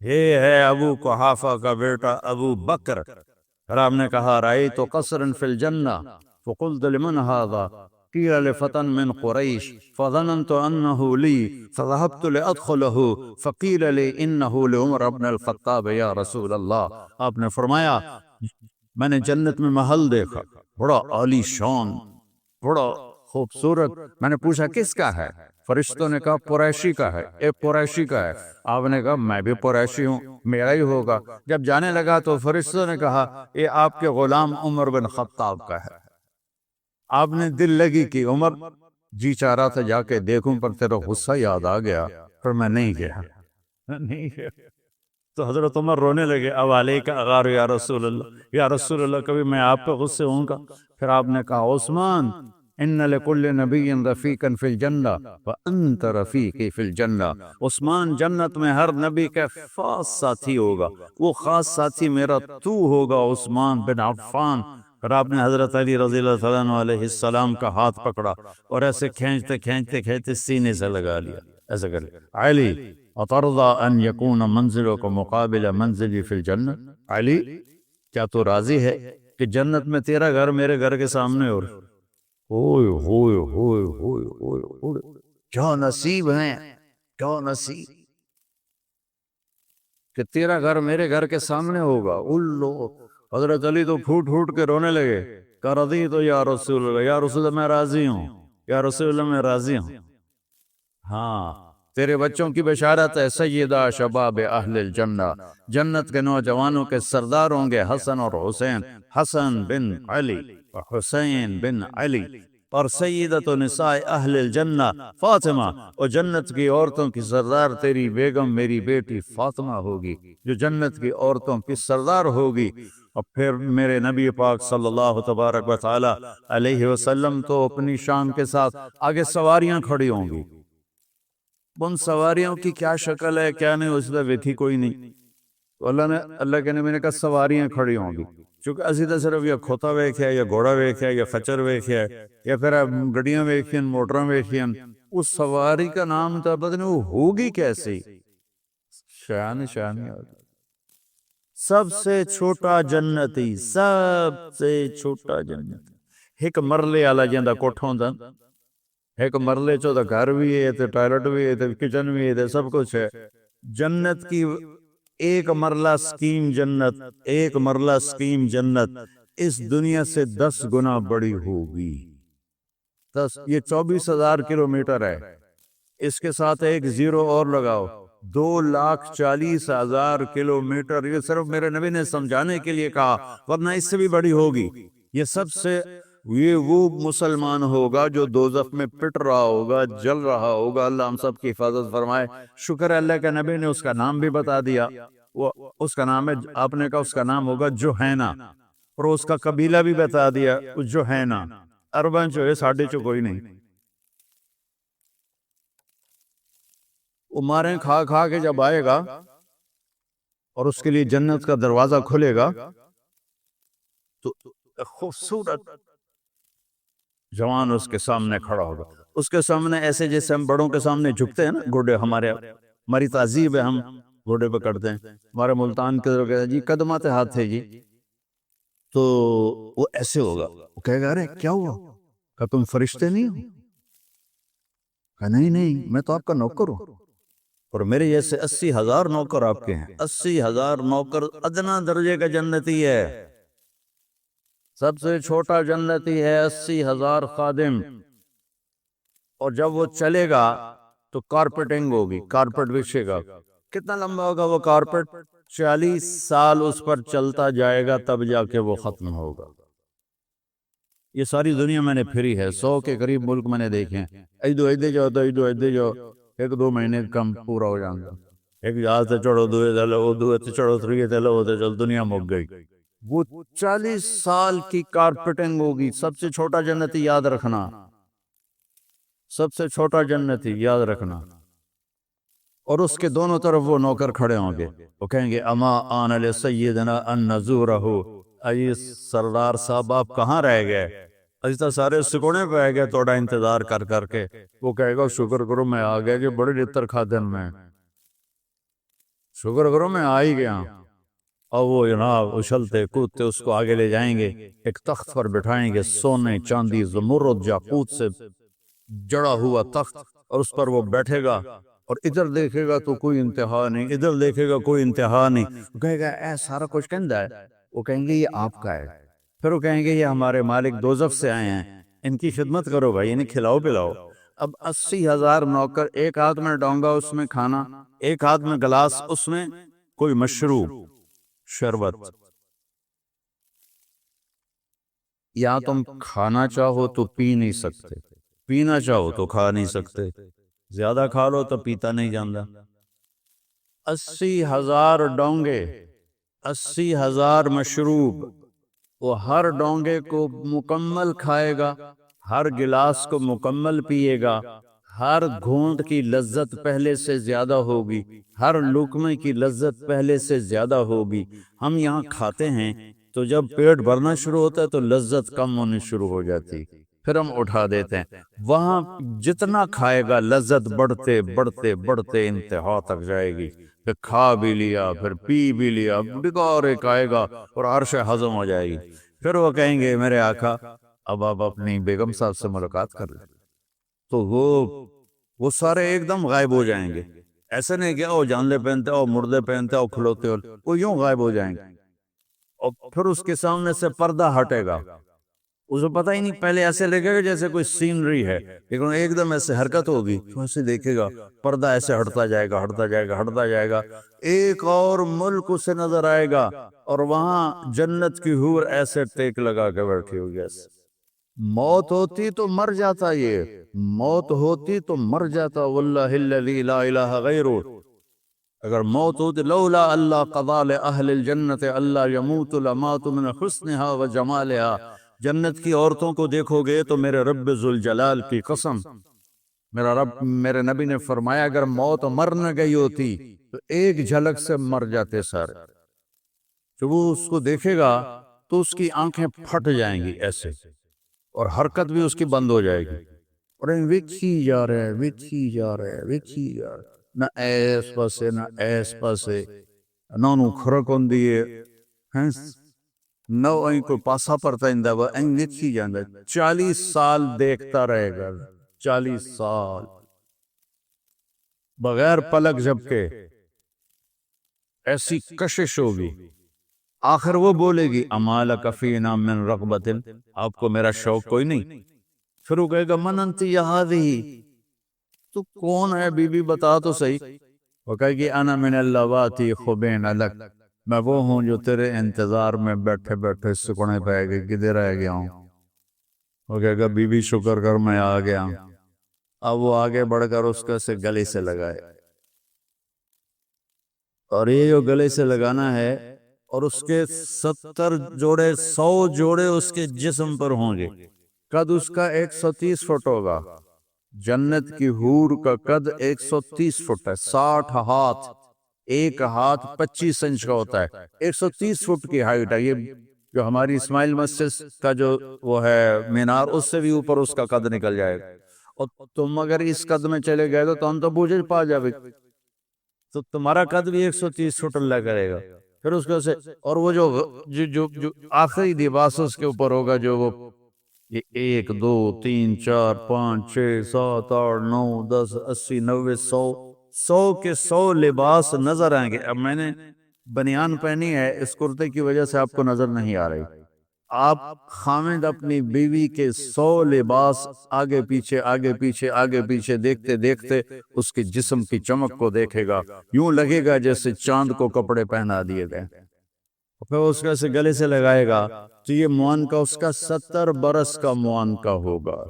یہ ہے ابو قحافہ کا بیٹا ابو بکر۔ پھر آپ نے کہا رأیت قصرا فی الجنہ فقلت لمن ھذا قیل لفتى من قریش فظننت انه لی فذهبت لادخله فقیل لی انه لعمر بن الخطاب یا رسول اللہ۔ آپ نے فرمایا میں نے جنت میں محل دیکھا بڑا عالی شان، بڑا خوبصورت۔ میں نے پوچھا کس کا ہے؟ فرشتوں نے کہا قریشی کا ہے، ایک قریشی کا ہے۔ آپ نے کہا میں بھی قریشی ہوں، میرا ہی ہوگا۔ جب جانے لگا تو فرشتوں نے کہا یہ آپ کے غلام عمر بن خطاب کا ہے۔ آپ نے دل لگی کہ عمر جی چاہ رہا تھا جا کے دیکھوں پر تیرا غصہ یاد آ گیا، پر میں نہیں گیا، نہیں گیا۔ تو حضرت عمر رونے لگے، اب علیک اغار یا رسول اللہ، یا رسول اللہ کبھی میں آپ پہ غصے ہوں گا؟ پھر آپ نے کہا عثمان ان لکل نبی رفیقا فی الجنہ وانت رفیقی فی الجنہ، عثمان جنت میں ہر نبی کا خاص ساتھی ہوگا، وہ خاص ساتھی میرا تو ہوگا عثمان بن عفان۔ پھر آپ نے حضرت علی رضی اللہ تعالیٰ عنہ علیہ السلام کا ہاتھ پکڑا اور ایسے کھینچتے کھینچتے کھینچتے سینے سے لگا لیا، ایسا کر لیا، علی اترضی ان یکون منزلک مقابل منزلی فی الجنہ، علی کیا تو راضی ہے کہ جنت میں تیرا گھر میرے گھر کے سامنے ہو؟ ہوئے ہوئے ہوئے ہوئے ہوئے ہوئے، کیا نصیب ہیں، کیا نصیب کہ تیرا گھر میرے گھر کے سامنے ہوگا۔ اللہ، حضرت علی تو پھوٹ پھوٹ کے رونے لگے، کہ رضیت یا رسول اللہ، یا رسول اللہ میں راضی ہوں، یا رسول اللہ میں راضی ہوں۔ ہاں تیرے بچوں کی بشارت ہے، سیدہ شباب اہل الجنہ، جنت کے نوجوانوں کے سردار ہوں گے حسن اور حسین، حسن بن علی اور حسین بن علی، اور سیدۃ نساء اہل الجنہ فاطمہ، اور جنت کی عورتوں کی سردار تیری بیگم میری بیٹی فاطمہ ہوگی جو جنت کی عورتوں کی سردار ہوگی۔ اور پھر میرے نبی پاک صلی اللہ تبارک و تعالی علیہ وسلم تو اپنی شان کے ساتھ آگے سواریاں کھڑی ہوں گی، ان سواریوں کی کیا شکل ہے کیا نہیں اس میں ویتھی کوئی نہیں، تو اللہ کے نبی نے کہا سواریاں کھڑی ہوں گی، چونکہ اسی تو صرف یا کھوتا ویکھیا یا گھوڑا ویکھیا یا خچر ویکھیا یا پھر گڈیاں ویکھیاں موٹراں ویکھیاں، اس سواری کا نام تو پتہ نہیں وہ ہوگی کیسی، شان سب سے چھوٹا جنتی، سب سے چھوٹا جنتی، ایک مرلے والا جندا کوٹھ ہوندا، ایک مرلے چو تو گھر بھی ہے تے ٹوائلٹ بھی ہے تے کچن بھی ہے تے سب کچھ ہے۔ جنت کی ایک مرلہ سکیم جنت، ایک مرلہ سکیم جنت اس دنیا سے 10 گنا بڑی ہوگی، 10، یہ 24,000 کلومیٹر ہے، اس کے ساتھ ایک زیرو اور لگاؤ، 2,40,000 کلومیٹر۔ یہ صرف میرے نبی نے سمجھانے کے لیے کہا، ورنہ اس سے بھی بڑی ہوگی۔ یہ سب سے یہ وہ مسلمان ہوگا جو دوزخ میں پٹ رہا ہوگا، جل رہا ہوگا، اللہ ہم سب کی حفاظت فرمائے۔ شکر ہے اللہ کے نبی نے اس کا نام بھی بتا دیا، وہ اس کا نام ہے، آپ نے کہا اس کا نام ہوگا جوہینہ، اور اس کا قبیلہ بھی بتا دیا جوہینہ، عرباں جو ہے ساڑھے چو کوئی نہیں، وہ ماریں کھا کھا کے جب آئے گا اور اس کے لیے جنت کا دروازہ کھلے گا تو خوبصورت جوان اس کے سامنے کھڑا ہوگا، اس کے سامنے ایسے جیسے ہم بڑوں کے سامنے جھکتے ہیں نا، گھوڑے ہماری تہذیب ہے، ہم گھوڑے پہ کرتے ہیں، ہمارے ملتان کے طرف کہتے ہیں جی قدمات ہاتھ ہے جی، تو وہ ایسے ہوگا، وہ کہے گا ارے کیا ہوا؟ کہ تم فرشتے نہیں ہو؟ کہ نہیں میں تو آپ کا نوکر ہوں، اور میرے جیسے 80,000 نوکر آپ کے ہیں، 80,000 نوکر، ادنا درجے کا جنتی ہے، سب سے چھوٹا جنتی ہے، 80,000 خادم، اور جب وہ چلے گا تو کارپیٹنگ ہوگی، کارپیٹ بچھے گا، کتنا لمبا ہوگا وہ کارپیٹ؟ 40 سال اس پر چلتا جائے گا تب جا کے وہ ختم ہوگا۔ یہ ساری دنیا میں نے پھری ہے، 100 کے قریب ملک میں نے دیکھے ہیں، ایدو جاؤ 1-2 مہینے کم پورا ہو جائے گا، ایک جہاز سے چڑھو دوئے چلو، دوئے سے چڑھو تھریے چلو، ہوتے چل دنیا مک گئی، وہ 40 سال کی کارپیٹنگ ہوگی. سب سے چھوٹا جنتی یاد رکھنا، سب سے چھوٹا جنتی یاد رکھنا. اور اس کے دونوں طرف وہ نوکر کھڑے ہوں گے، وہ کہیں گے اما آن لسیدنا ان نزورہ، ائی سردار صاحب آپ کہاں رہ گئے؟ ایسا سارے سکونے پہ آئے گئے توڑا انتظار کر کر کے. وہ کہے گا شکر کرو میں آ گیا، کہ بڑے لطر خادن میں، شکر کرو میں آ ہی گیا. اور وہ جناب اچھلتے کودتے اس کو آگے لے جائیں گے، ایک تخت پر بٹھائیں گے، سونے چاندی زمرد یاقوت سے جڑا ہوا تخت، اور اس پر وہ بیٹھے گا اور ادھر دیکھے گا تو کوئی انتہا نہیں، ادھر دیکھے گا کوئی انتہا نہیں. وہ کہے گا اے سارا کچھ کہندا ہے؟ وہ کہیں گے یہ آپ کا ہے. پھر وہ کہیں گے یہ ہمارے مالک دوزخ سے آئے ہیں، ان کی خدمت کرو بھائی، انہیں کھلاؤ پلاؤ. اب 80,000 نوکر، ایک ہاتھ میں ڈونگا اس میں کھانا، ایک ہاتھ میں گلاس اس میں کوئی مشروب شربت. یا تم کھانا چاہو تو پی نہیں سکتے، پینا چاہو تو کھا نہیں سکتے، زیادہ کھا لو تو پیتا نہیں جاندہ. 80,000 ڈونگے، 80,000 مشروب. وہ ہر ڈونگے کو مکمل کھائے گا، ہر گلاس کو مکمل پیے گا، ہر گھونٹ کی لذت پہلے سے زیادہ ہوگی، ہر لقمے کی لذت پہلے سے زیادہ ہوگی. ہم یہاں کھاتے ہیں تو جب پیٹ بھرنا شروع ہوتا ہے تو لذت کم ہونی شروع ہو جاتی، پھر ہم اٹھا دیتے ہیں. وہاں جتنا کھائے گا لذت بڑھتے بڑھتے بڑھتے انتہا تک جائے گی. پھر کھا بھی لیا، پھر پی بھی لیا، ڈگور ایک آئے گا اور عرش ہضم ہو جائے گی. پھر وہ کہیں گے میرے آقا اب آپ اپنی بیگم صاحب سے ملاقات کر لیں. تو وہ سارے ایک دم غائب ہو جائیں گے. ایسے نہیں کہ او جانلے پہنتے او مردے پہنتے او کھلوتے ہو، وہ یوں غائب ہو جائیں گے. اور پھر اس کے سامنے سے پردہ ہٹے گا، اسے پتہ ہی نہیں، پہلے ایسے لگے گا جیسے کوئی سینری ہے، لیکن ایک دم ایسے حرکت ہوگی تو ایسے دیکھے گا پردہ ایسے ہٹتا جائے گا ہٹتا جائے گا ہٹتا جائے گا. ایک اور ملک اسے نظر آئے گا، اور وہاں جنت کی حور ایسے ٹیک لگا کے بیٹھی ہوگی. ایسے موت ہوتی تو مر جاتا، یہ موت ہوتی تو مر جاتا. واللہ الذی لا الہ غیرہ، اگر موت ہوتی لولا اللہ قضا لأہل الجنت اللہ یموت لمات من حسنہا و جمالہا. جنت کی عورتوں کو دیکھو گے تو میرے رب ذوالجلال کی قسم، میرا رب، میرے نبی نے فرمایا اگر موت مر نہ گئی ہوتی تو ایک جھلک سے مر جاتے سارے. جب وہ اس کو دیکھے گا تو اس کی آنکھیں پھٹ جائیں گی ایسے، اور حرکت بھی اس کی بند ہو جائے گی. اور وچھی جا رہے وچھی جا رہے وچھی جا رہے، نہ ایس پاسے نہ ایس پاسے، نہ نو کھرک ہوندی ہے، نہ وہیں کوئی پاسا پرتا اندہ با این وچھی جاندہ. 40 سال دیکھتا رہے گا، 40 سال بغیر پلک جھپکے. ایسی کشش ہوگی. آخر وہ بولے گی اما لک فینا من رغبت، آپ کو میرا شوق کوئی نہیں؟ پھر وہ کہے گا من انت یا ہذہ، تو کون ہے بی بی بتا تو صحیح. وہ کہے گی انا من اللواتی خبین لک، میں وہ ہوں جو تیرے انتظار میں بیٹھے بیٹھے سکڑے پہ گئے کدھر رہ گیا ہوں. وہ کہے گا بی بی شکر کر میں آ گیا. اب وہ آگے بڑھ کر اس کا سے گلے سے لگائے، اور یہ جو گلے سے لگانا ہے، اور اس کے 70 جوڑے 100 جوڑے اس کے جسم پر ہوں گے. قد اس کا 130 فٹ ہوگا. جنت کی حور کا قد 130 فٹ ہے، 60 ہاتھ، ایک ہاتھ 25 انچ کا ہوتا ہے، 130 فٹ کی ہائٹ ہے. یہ جو ہماری اسماعیل مسجد کا جو وہ ہے مینار، اس سے بھی اوپر اس کا قد نکل جائے گا. اور تم اگر اس قد میں چلے گئے تو تم تو بوجھ پا جاوے، تو تمہارا قد بھی 130 فٹ اللہ کرے گا. پھر اس کو سے، اور وہ جو آخری لباس اس کے اوپر ہوگا، جو وہ 1 2 3 4 5 6 7 8 9 10 80 90 100 کے 100 لباس نظر آئیں گے. اب میں نے بنیان پہنی ہے، اس کرتے کی وجہ سے آپ کو نظر نہیں آ رہی. آپ خامد اپنی بیوی کے 100 لباس آگے پیچھے آگے پیچھے آگے پیچھے دیکھتے دیکھتے اس کے جسم کی چمک کو دیکھے گا، یوں لگے گا جیسے چاند کو کپڑے پہنا دیے گئے. پھر اس کا سے گلے سے لگائے گا تو یہ معانقہ اس کا 70 برس کا معانقہ ہوگا.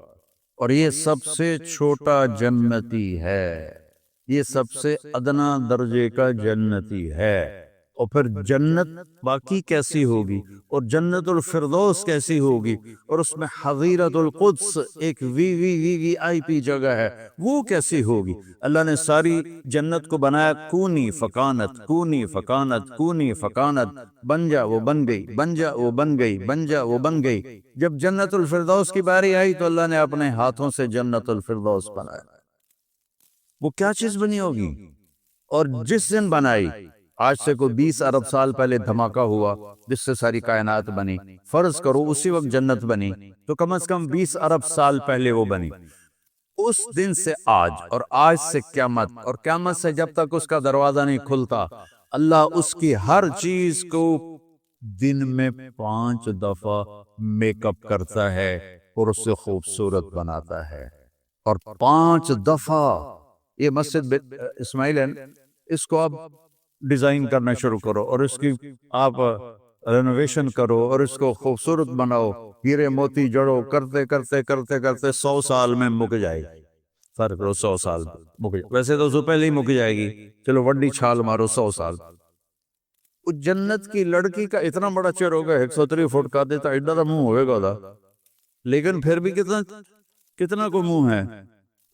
اور یہ سب سے چھوٹا جنتی ہے، یہ سب سے ادنا درجے کا جنتی ہے. اور پھر جنت باقی کیسی ہوگی، اور جنت الفردوس کیسی ہوگی، اور اس میں حظیرۃ القدس ایک وی آئی پی جگہ ہے، وہ کیسی ہوگی۔ اللہ نے ساری جنت کو بنایا کونی فکانت، کونی فکانت، کونی فکانت، بن جا وہ بن گئی، بن جا وہ بن گئی، بن جا وہ بن گئی۔ جب جنت الفردوس کی باری آئی تو اللہ نے اپنے ہاتھوں سے جنت الفردوس بنایا۔ وہ کیا چیز بنی ہوگی؟ اور جس دن بنائی، آج سے کوئی 20 ارب سال پہلے دھماکہ ہوا جس سے ساری کائنات بنی، فرض کرو اسی وقت جنت بنی تو کم از کم 20 ارب سال پہلے وہ بنی۔ اس دن سے آج، اور آج سے قیامت، اور قیامت سے جب تک اس کا دروازہ نہیں کھلتا، اللہ اس کی ہر چیز کو دن میں 5 دفعہ میک اپ کرتا ہے اور اس سے خوبصورت بناتا ہے۔ اور 5 دفعہ یہ مسجد اسماعیل ہے، اس کو آپ ڈیزائن کرنا شروع کرو اور اس کی آپ رینوویشن کرو اور اس کو خوبصورت بناؤ، ہیرے موتی جڑو، کرتے کرتے کرتے کرتے 100 سال میں مک جائے گی۔ فرق کرو 100 سال مک جائے، ویسے تو اس سے پہلے ہی مک جائے گی، چلو وڈی چھال مارو 100 سال۔ اس جنت کی لڑکی کا اتنا بڑا چہر ہوگا، 103 فٹ کا دیتا ایڈا دا منہ ہوئے گا دا، لیکن پھر بھی کتنا کو منہ ہے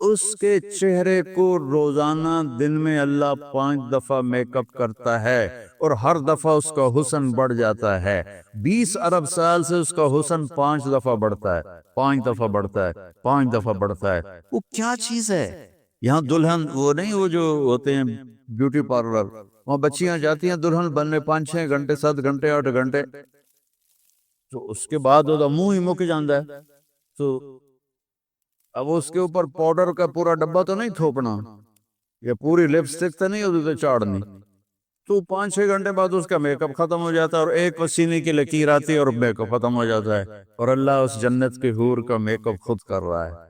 اس کے چہرے کو روزانہ دن میں اللہ 5 دفعہ میک اپ کرتا ہے، اور ہر دفعہ اس کا حسن بڑھ جاتا ہے۔ 20 ارب سال سے اس کا حسن 5 دفعہ بڑھتا ہے، 5 دفعہ بڑھتا ہے، 5 دفعہ بڑھتا ہے۔ وہ کیا چیز ہے؟ یہاں دلہن وہ نہیں، وہ جو ہوتے ہیں بیوٹی پارلر، وہاں بچیاں جاتی ہیں دلہن بننے 5-6 گھنٹے 7 گھنٹے 8 گھنٹے، تو اس کے بعد وہ منہ ہی مک جاندہ ہے۔ تو اب اس کے اوپر پاؤڈر کا پورا ڈبہ تو نہیں تھوپنا، یا پوری لپسٹک تو نہیں ادھر چاڑنی، تو 5-6 گھنٹے بعد اس کا میک اپ ختم ہو جاتا ہے، اور ایک پسینے کی لکیر آتی ہے اور میک اپ ختم ہو جاتا ہے، اور اللہ اس جنت کی حور کا میک اپ خود کر رہا ہے،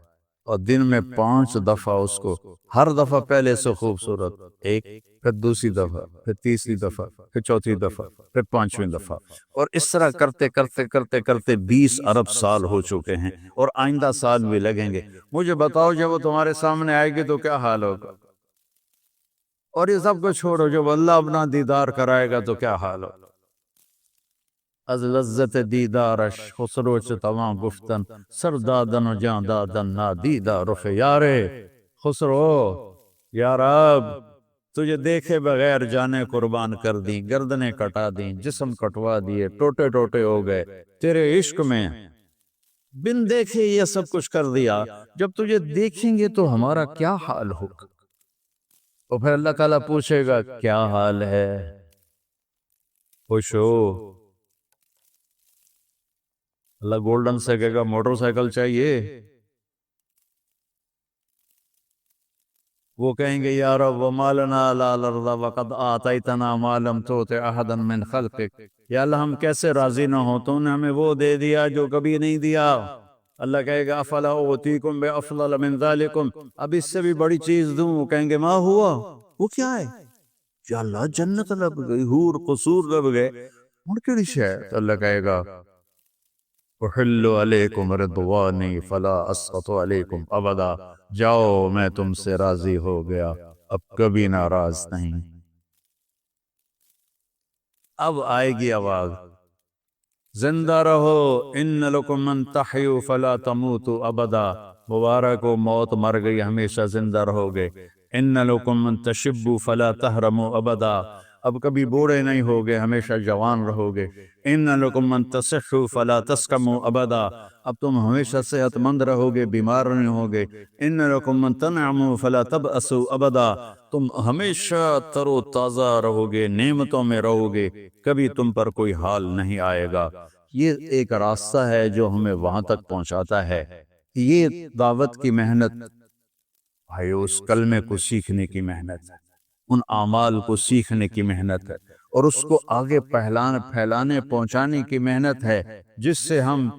اور دن میں 5 دفعہ اس کو، ہر دفعہ پہلے سے خوبصورت، ایک، پھر دوسری دفعہ، پھر تیسری دفعہ، پھر چوتھی دفعہ، پھر 5ویں دفعہ، اور اس طرح کرتے کرتے کرتے کرتے 20 ارب سال ہو چکے ہیں، اور آئندہ سال بھی لگیں گے۔ مجھے بتاؤ جب وہ تمہارے سامنے آئے گی تو کیا حال ہوگا؟ اور یہ سب کو چھوڑو، جب اللہ اپنا دیدار کرائے گا تو کیا حال ہوگا؟ از لذت دیدارش خسروچ تمام گفتن، سر دادن و جان دادن نادیدہ رخ یارے خسرو۔ یا رب تجھے دیکھے بغیر جانے قربان کر دیں، گردنیں کٹا دیں، جسم کٹوا دیے، ٹوٹے ٹوٹے ہو گئے تیرے عشق میں، بن دیکھے یہ سب کچھ کر دیا، جب تجھے دیکھیں گے تو ہمارا کیا حال ہوگا؟ اور پھر اللہ تعالیٰ پوچھے گا کیا حال ہے؟ خوش ہو؟ اللہ گولڈن سے کہے گا موٹر سائیکل چاہیے؟ وہ کہیں گے یا رب وما لنا لا نرضى وقد آتیتنا ما لم تؤت احدا من خلقك، یا اللہ ہم کیسے راضی نہ ہوں، تو نے ہمیں وہ دے دیا جو کبھی نہیں دیا۔ اللہ کہے گا افلا اوتیکم بافضل من ذالکم، اب اس سے بھی بڑی چیز دوں؟ وہ کہیں گے ما ہوا، وہ کیا ہے؟ یا اللہ جنت لب گئی، حور قصور لب گئے، اور کیڑی شے؟ تو اللہ کہے گا احل علیکم رضوانی فلا اسخط علیکم ابدا، جاؤ میں تم سے راضی ہو گیا، اب کبھی ناراض نہیں۔ اب آئے گی آواز زندہ رہو، ان لکم من تحیوا فلا تموتوا ابدا، مبارک ہو موت، مر گئی ہمیشہ زندہ رہو گے۔ ان لکم من تشبوا فلا تحرموا ابدا، اب کبھی بوڑھے نہیں ہوگے، ہمیشہ جوان رہو گے۔ ان لکم من تصحوا فلا تسقموا ابدا، اب تم ہمیشہ صحت مند رہو گے، بیمار نہیں ہوگے۔ ان لکم من تنعموا فلا تبأسوا ابدا، تم ہمیشہ تر و تازہ رہو گے، نعمتوں میں رہو گے، کبھی تم پر کوئی حال نہیں آئے گا۔ یہ ایک راستہ ہے جو ہمیں وہاں تک پہنچاتا ہے۔ یہ دعوت کی محنت بھائی، اس کلمے کو سیکھنے کی محنت ہے، ان اعمال کو سیکھنے کی محنت ہے، اور اس کو آگے پھیلانے پہنچانے کی محنت ہے، جس سے ہم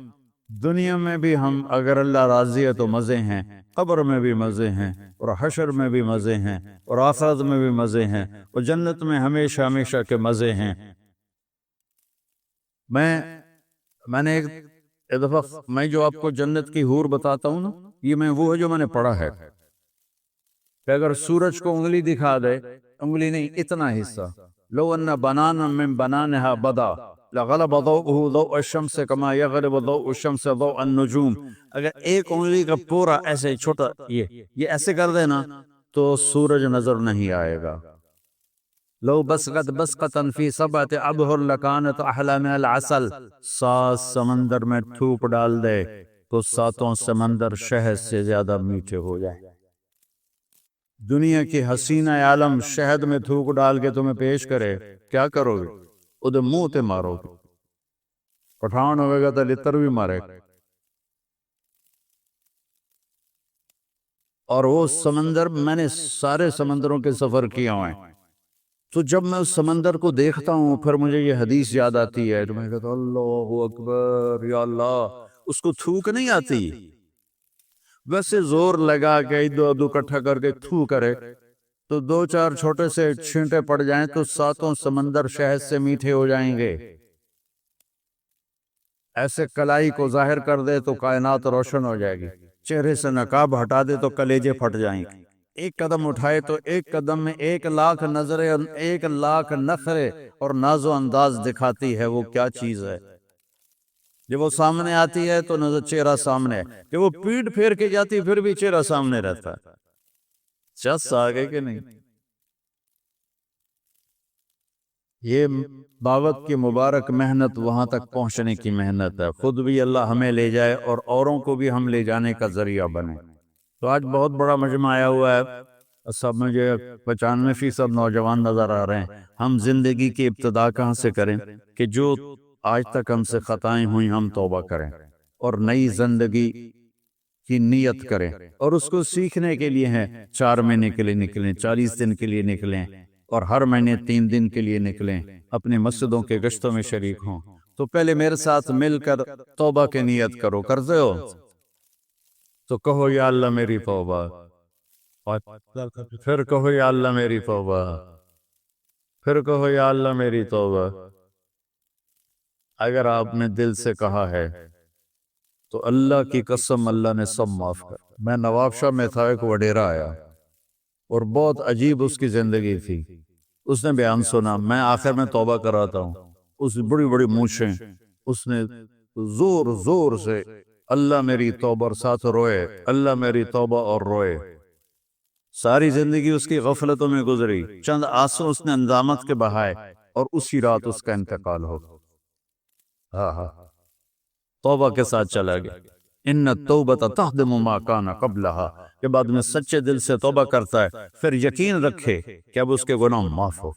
دنیا میں بھی، ہم اگر اللہ راضی ہے تو مزے ہیں، قبر میں بھی مزے ہیں، اور حشر میں بھی مزے ہیں، اور آخرت میں بھی مزے ہیں، اور جنت میں ہمیشہ ہمیشہ کے مزے ہیں۔ میں نے ایک دفعہ، میں جو آپ کو جنت کی حور بتاتا ہوں نا، یہ میں وہ ہے جو میں نے پڑھا ہے کہ اگر سورج کو انگلی دکھا دے، انگلی نہیں اتنا حصہ، لو ان بنانا من بنانها بدا لغلب ضوءه ضوء الشمس كما يغلب ضوء الشمس ضوء النجوم. اگر ایک انگلی کا پورا ایسے چھوٹا یہ ایسے کر دینا تو سورج نظر نہیں آئے گا. لو بسقت بسقتا فی سبعۃ ابحر لکانت احلی من العسل. 7 سمندر میں تھوک ڈال دے تو 7 سمندر شہد سے زیادہ میٹھے ہو جائیں. دنیا کی حسینہ عالم شہد میں تھوک ڈال کے تمہیں پیش کرے، کیا کرو گے؟ ادھر منہ تے مارو گے. پٹھان ہوئے گا تو لتر بھی مارے گا. اور وہ سمندر، میں نے سارے سمندروں کے سفر کیا ہوئے ہیں، تو جب میں اس سمندر کو دیکھتا ہوں پھر مجھے یہ حدیث یاد آتی ہے تو میں کہتا ہوں اللہ اکبر یا اللہ. اس کو تھوک نہیں آتی، ویسے زور لگا کے ادو اکٹھا کر کے تھو کرے تو 2-4 چھوٹے سے چھینٹے پڑ جائیں تو 7 سمندر شہد سے میٹھے ہو جائیں گے. ایسے کلائی کو ظاہر کر دے تو کائنات روشن ہو جائے گی. چہرے سے نقاب ہٹا دے تو کلیجے پھٹ جائیں گے. ایک قدم اٹھائے تو ایک قدم میں 1,00,000 نظریں، 1,00,000 نخرے اور ناز و انداز دکھاتی ہے. وہ کیا چیز ہے؟ جب وہ سامنے آتی ہے تو نظر چہرہ سامنے ہے، جب وہ پیٹ پھیر کے جاتی ہے پھر بھی چہرہ سامنے رہتا ہے. چس آگے کہ نہیں؟ یہ باوت کی مبارک محنت وہاں تک پہنچنے کی محنت ہے. خود بھی اللہ ہمیں لے جائے اور اوروں کو بھی ہم لے جانے کا ذریعہ بنے. تو آج بہت بڑا مجمع آیا ہوا ہے، سب مجھے 95% نوجوان نظر آ رہے ہیں. ہم زندگی کی ابتدا کہاں سے کریں کہ جو آج تک ہم سے خطائیں ہوئی ہم توبہ کریں اور نئی زندگی کی نیت کریں. اور اس کو سیکھنے کے لیے ہیں 4 مہینے کے لیے نکلیں، 40 دن کے لیے نکلیں اور ہر مہینے 3 دن کے لیے نکلیں، اپنے مسجدوں کے گشتوں میں شریک ہوں. تو پہلے میرے ساتھ مل کر توبہ کی نیت کرو. کرتے ہو تو کہو یا اللہ میری توبہ، پھر کہو یا اللہ میری توبہ، پھر کہو یا اللہ میری توبہ. اگر آپ نے دل سے کہا ہے تو اللہ کی قسم اللہ نے سب معاف کر. میں نواب شاہ میں تھا، ایک وڈیرا آیا اور بہت عجیب اس کی زندگی تھی. اس نے بیان سنا، میں آخر میں توبہ کراتا ہوں. اس بڑی بڑی مونچھیں، اس نے زور زور سے اللہ میری توبہ اور ساتھ روئے، اللہ میری توبہ اور روئے. ساری زندگی اس کی غفلتوں میں گزری، چند آنسو اس نے اندامت کے بہائے اور اسی رات اس کا انتقال ہو. توبہ کے ساتھ چلا گیا. ان التوبۃ تہدم ما کان قبلها. جب آدمی سچے دل سے توبہ کرتا ہے پھر یقین رکھے کہ اب اس کے گناہ معاف ہو.